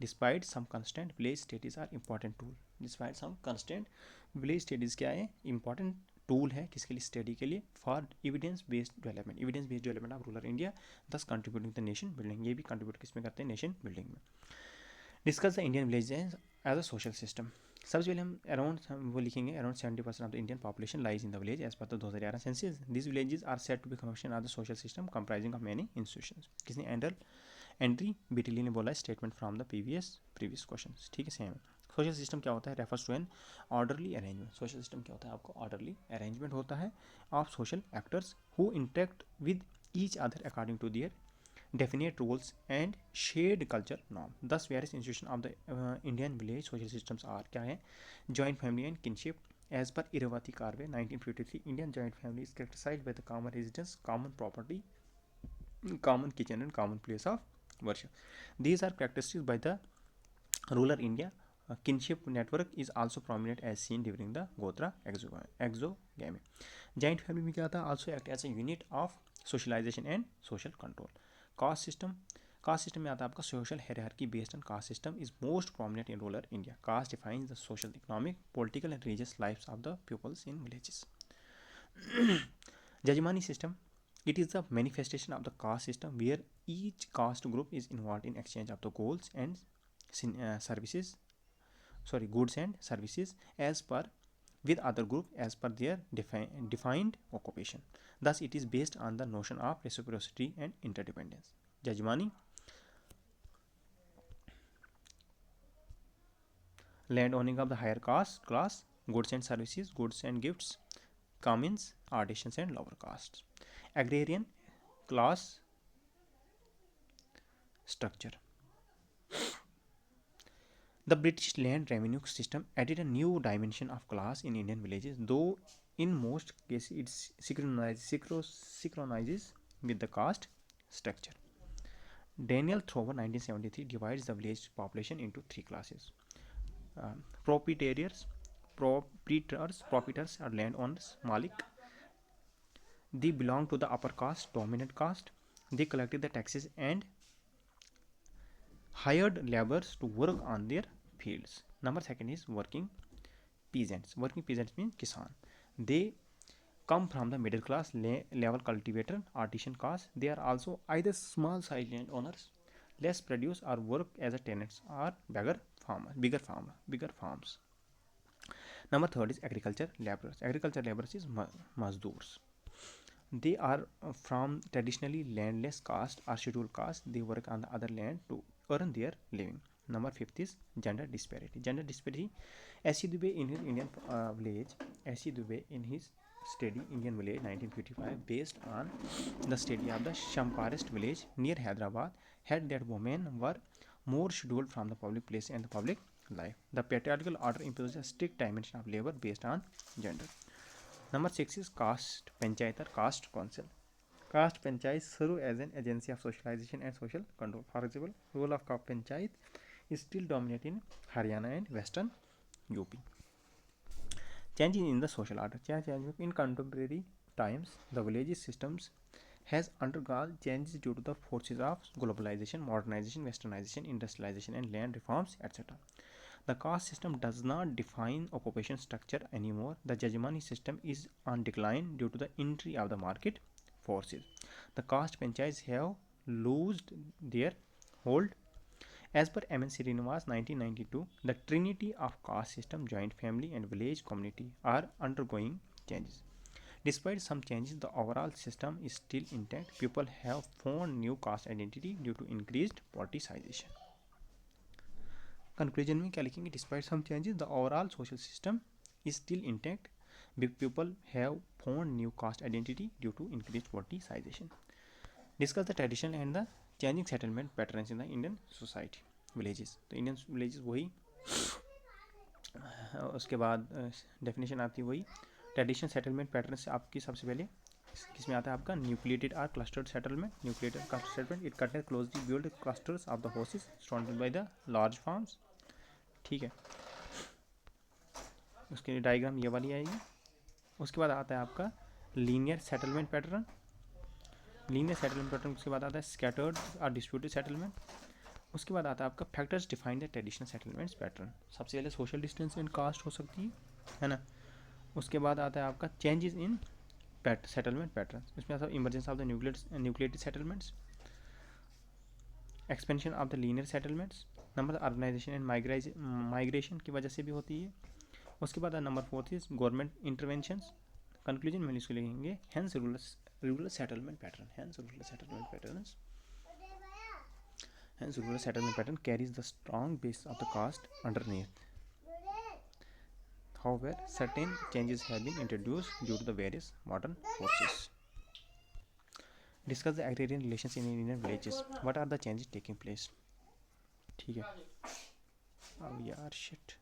Despite some constraint village studies are important tool. Despite some constraint village studies क्या है, important tool है किसके लिए, study के लिए, for evidence based development, evidence based development of rural India, thus contributing the nation building, ये भी contribute किस में करते हैं, नेशन बिल्डिंग में। Discuss the Indian village as a social system. सबसे पहले हम अराउंड वो लिखेंगे around 70% of the Indian population lies in the village as per the 2011 census. This villages are set to be function of the social system comprising of many institutions. किसने एंट्री बीटीली ने बोला है, statement from the previous question, ठीक है same है। Social system क्या होता है, refers to an orderly arrangement. Social system क्या होता है, आपको ऑर्डरली अरेंजमेंट होता है of social actors who interact with each other according to their definite rules and shared culture norm. Thus various institutions of the Indian village social systems are क्या है, joint family and kinship. As per Iravati Karve 1953, Indian joint family is characterized by the common residence, common property, common kitchen and common place of worship. These are characteristics by the rural India. Kinship network is also prominent as seen during the Gotra exogamy. Joint family में क्या था, also act as a unit of socialization and social control. Caste system में आता है आपका social hierarchy based on caste system is most prominent in rural India. Caste defines the social, economic, political and religious lifes of the peoples in villages. Jajmani system, it is the manifestation of the caste system where each caste group is involved in exchange of the goods and services as per with other group as per their defined occupation. Thus it is based on the notion of reciprocity and interdependence. Jajmani, land owning of the higher caste class, goods and services, goods and gifts, commons, artisans and lower castes. Agrarian class structure. The British land revenue system added a new dimension of class in Indian villages, though in most cases it synchronizes with the caste structure. Daniel Thrower 1973 divides the village population into three classes. Proprietors are landowners, Malik. They belong to the upper caste, dominant caste. They collected the taxes and hired laborers to work on their fields. Number second is working peasants. Working peasants means kisan. They come from the middle class level cultivator, artisan caste. They are also either small size landowners, less produce, or work as a tenants or bigger farms. Number third is agriculture laborers. Agriculture laborers is mazdoors. They are from traditionally landless caste or scheduled caste. They work on the other land to earn their living. Number fifth is gender disparity. Gender disparity. S.C. Dubey in his Indian village, S.C. Dubey in his study Indian village 1955, based on the study of the Champarest village near Hyderabad, had that women were more scheduled from the public place and the public life. The patriarchal order imposes a strict dimension of labor based on gender. Number 6 is caste panchayat or caste council. Caste panchayat serve as an agency of socialization and social control. For example, role of caste panchayat is still dominant in Haryana and Western UP. Changes in the social order. In contemporary times, the village systems has undergone changes due to the forces of globalization, modernization, westernization, industrialization, and land reforms, etc. The caste system does not define occupation structure anymore. The Jajmani system is on decline due to the entry of the market forces. The caste panchayats have lost their hold. As per M.N. Srinivas 1992, the trinity of caste system, joint family and village community are undergoing changes. Despite some changes, the overall system is still intact. People have found new caste identity due to increased politicization. Conclusion में क्या लिखेंगे, despite some changes the overall social system is still intact. Big people have formed new caste identity due to increase politicization. Discuss the tradition and the changing settlement patterns in the Indian society villages. तो Indian villages वही, उसके बाद definition आती है वही. Traditional settlement pattern से आपकी सबसे पहले किसमें आता है आपका nucleated or clustered settlement. Nucleated clustered settlement it contain closely build clusters of the houses surrounded by the large farms. ठीक है, उसके डायग्राम ये वाली आएगी. उसके बाद आता है आपका linear settlement pattern. Linear settlement pattern उसके बाद आता है स्कैटर्ड और डिस्प्यूटेड सेटलमेंट. उसके बाद आता है आपका factors define the traditional settlements pattern. सबसे पहले सोशल डिस्टेंस एंड कास्ट हो सकती है ना। उसके बाद आता है आपका चेंजेस इन सेटलमेंट पैटर्न, इसमें आता है emergence of the nucleated settlements, expansion of the linear settlements, number urbanization and migration की वजह से भी होती है। उसके बाद नंबर 4 इज गवर्नमेंट इंटरवेंशंस। कंक्लूजन में इसको लिखेंगे hence rural settlement pattern, hence rural settlement patterns, hence rural settlement pattern carries the strong base of the caste underneath. However, certain changes have been introduced due to the various modern forces. Discuss the agrarian relations in Indian villages. What are the changes taking place? ठीक है, अब यार shit,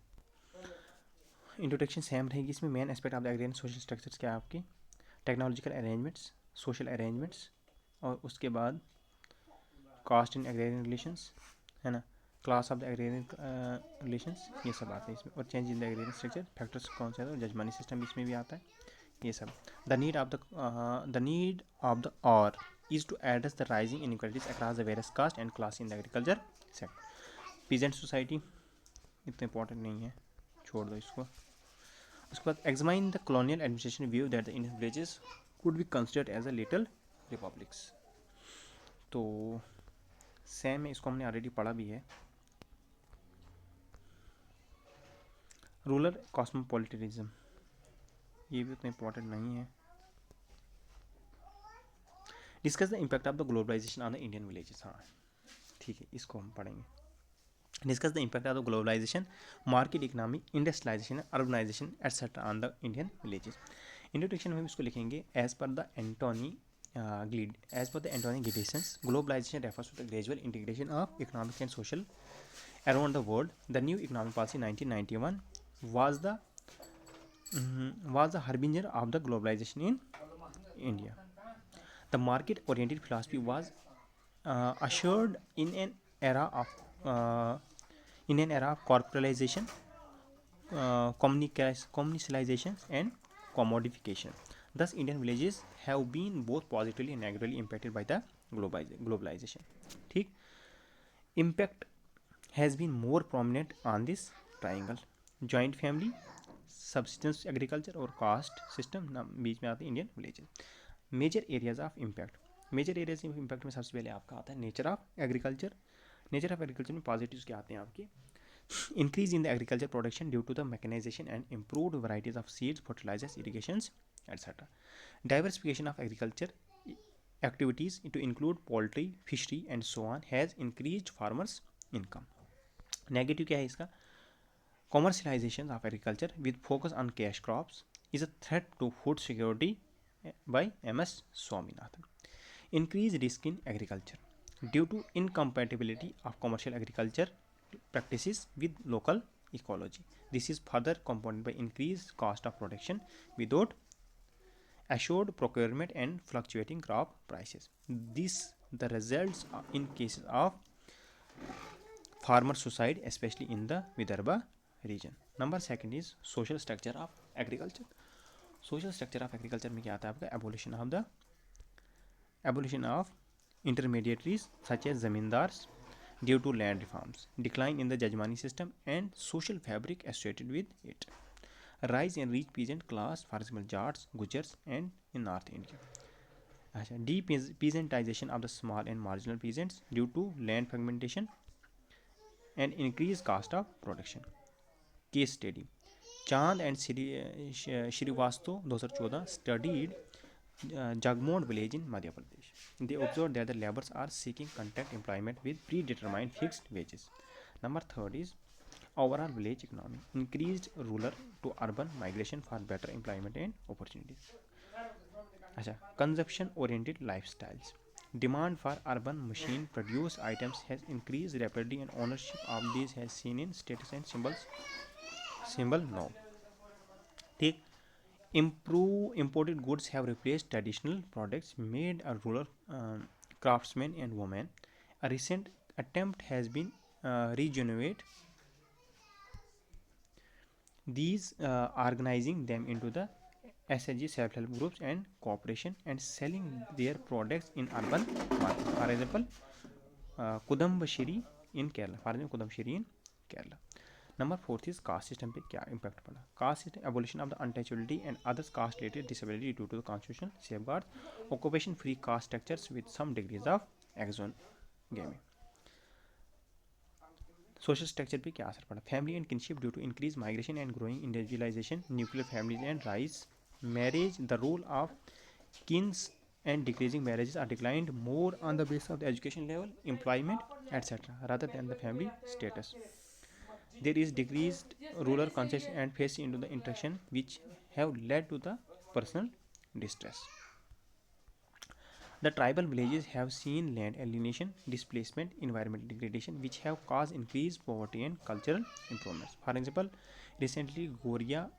introduction same रहेगी। इसमें main aspect of the agrarian social structures क्या है आपकी, technological arrangements, social arrangements, और उसके बाद कास्ट इन एग्रेरियन रिलेशंस, है ना, class of the agrarian relations, ये सब आते हैं इसमें। और change in the agrarian structure factors कौन से आते हैं, जजमानी सिस्टम इसमें भी आता है, ये सब। The need of the hour is to address the rising inequalities across the various caste and class in the agriculture sector. Peasant society इतना इंपॉर्टेंट नहीं है, छोड़ दो इसको। उसके बाद examine the colonial administration view that the Indian villages could be considered as a little republics. तो same है, इसको हमने ऑलरेडी पढ़ा भी है। रूरल कॉस्मोपॉलिटिज्म, ये भी उतना इंपॉर्टेंट नहीं है। Discuss the impact of the globalization on the Indian villages, हाँ ठीक है, इसको हम पढ़ेंगे। Discuss the impact of the globalization, market economy, industrialization, urbanization etcetera on the Indian villages. Introduction में हम इसको लिखेंगे as per the Anthony Giddens, globalization refers to the gradual integration of economic and social around the world. The new economic policy 1991 was the harbinger of the globalization in India. The market-oriented philosophy was assured in an era of corporatization, commercialization, and commodification. Thus, Indian villages have been both positively and negatively impacted by the globalization. ठीक, impact has been more prominent on this triangle. Joint family, subsistence agriculture और caste system बीच में आते हैं Indian villages. Major areas of impact, major areas of impact में सबसे पहले आपका आता है nature of agriculture. Nature of agriculture में पॉजिटिव्स क्या आते हैं आपके, increase in the agriculture production due to the mechanization and improved varieties of seeds, fertilizers, irrigations, etc. Diversification of agriculture activities to include poultry, fishery and so on has increased farmers' income. Negative क्या है इसका, commercialization of agriculture with focus on cash crops is a threat to food security by M.S. Swaminathan. Increased risk in agriculture due to incompatibility of commercial agriculture practices with local ecology. This is further compounded by increased cost of production without assured procurement and fluctuating crop prices. This the results in cases of farmer suicide, especially in the Vidarbha region. Number second is social structure of agriculture. Social structure of agriculture में क्या आता है आपका, abolition of intermediaries such as zamindars due to land reforms, decline in the Jajmani system and social fabric associated with it, rise in rich peasant class, for example Jats, Gujars and in North India. Depeasantization of the small and marginal peasants due to land fragmentation and increased cost of production. Case study, Chand and Shrivastava 2014 studied Jagmod village in Madhya Pradesh. They observed that the laborers are seeking contract employment with predetermined fixed wages. Number third is overall village economy, increased rural to urban migration for better employment and opportunities. Consumption oriented lifestyles, demand for urban machine produced items has increased rapidly and ownership of these has seen in status and symbol now. Take imported goods have replaced traditional products made by rural craftsmen and women. A recent attempt has been regenerate these, organizing them into the SHG self-help groups and cooperation and selling their products in urban markets. For example, Kudambashiri in Kerala, for example Kudumbashree in Kerala. Number fourth is caste system पे क्या impact पड़ा. Caste system abolition of the untouchability and others caste related disability due to the constitutional safeguard, occupation free caste structures with some degrees of एक्सोनोमी. Social structure पे क्या असर पड़ा. Family and kinship due to increase migration and growing individualization, nuclear families and rise marriage, the role of Keynes and decreasing marriages are declined more on the basis of the education level, employment, etc. rather than the family status. There is decreased rural conscience and face into the interaction which have led to the personal distress. The tribal villages have seen land alienation, displacement, environmental degradation, which have caused increased poverty and cultural improvements. For example, recently Goria,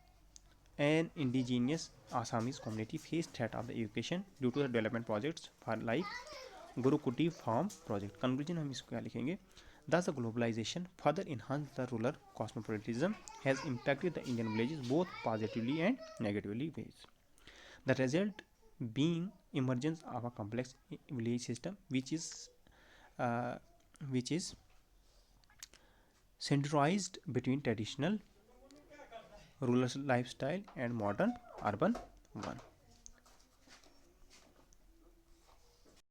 an indigenous Assamese community, faced threat of the evacuation due to the development projects for like Gurukuti farm project. Conclusion हम इसको क्या लिखेंगे. Thus, the globalization further enhanced the rural cosmopolitanism, has impacted the Indian villages both positively and negatively ways. The result being emergence of a complex village system uh, which is centralized between traditional rural lifestyle and modern urban one.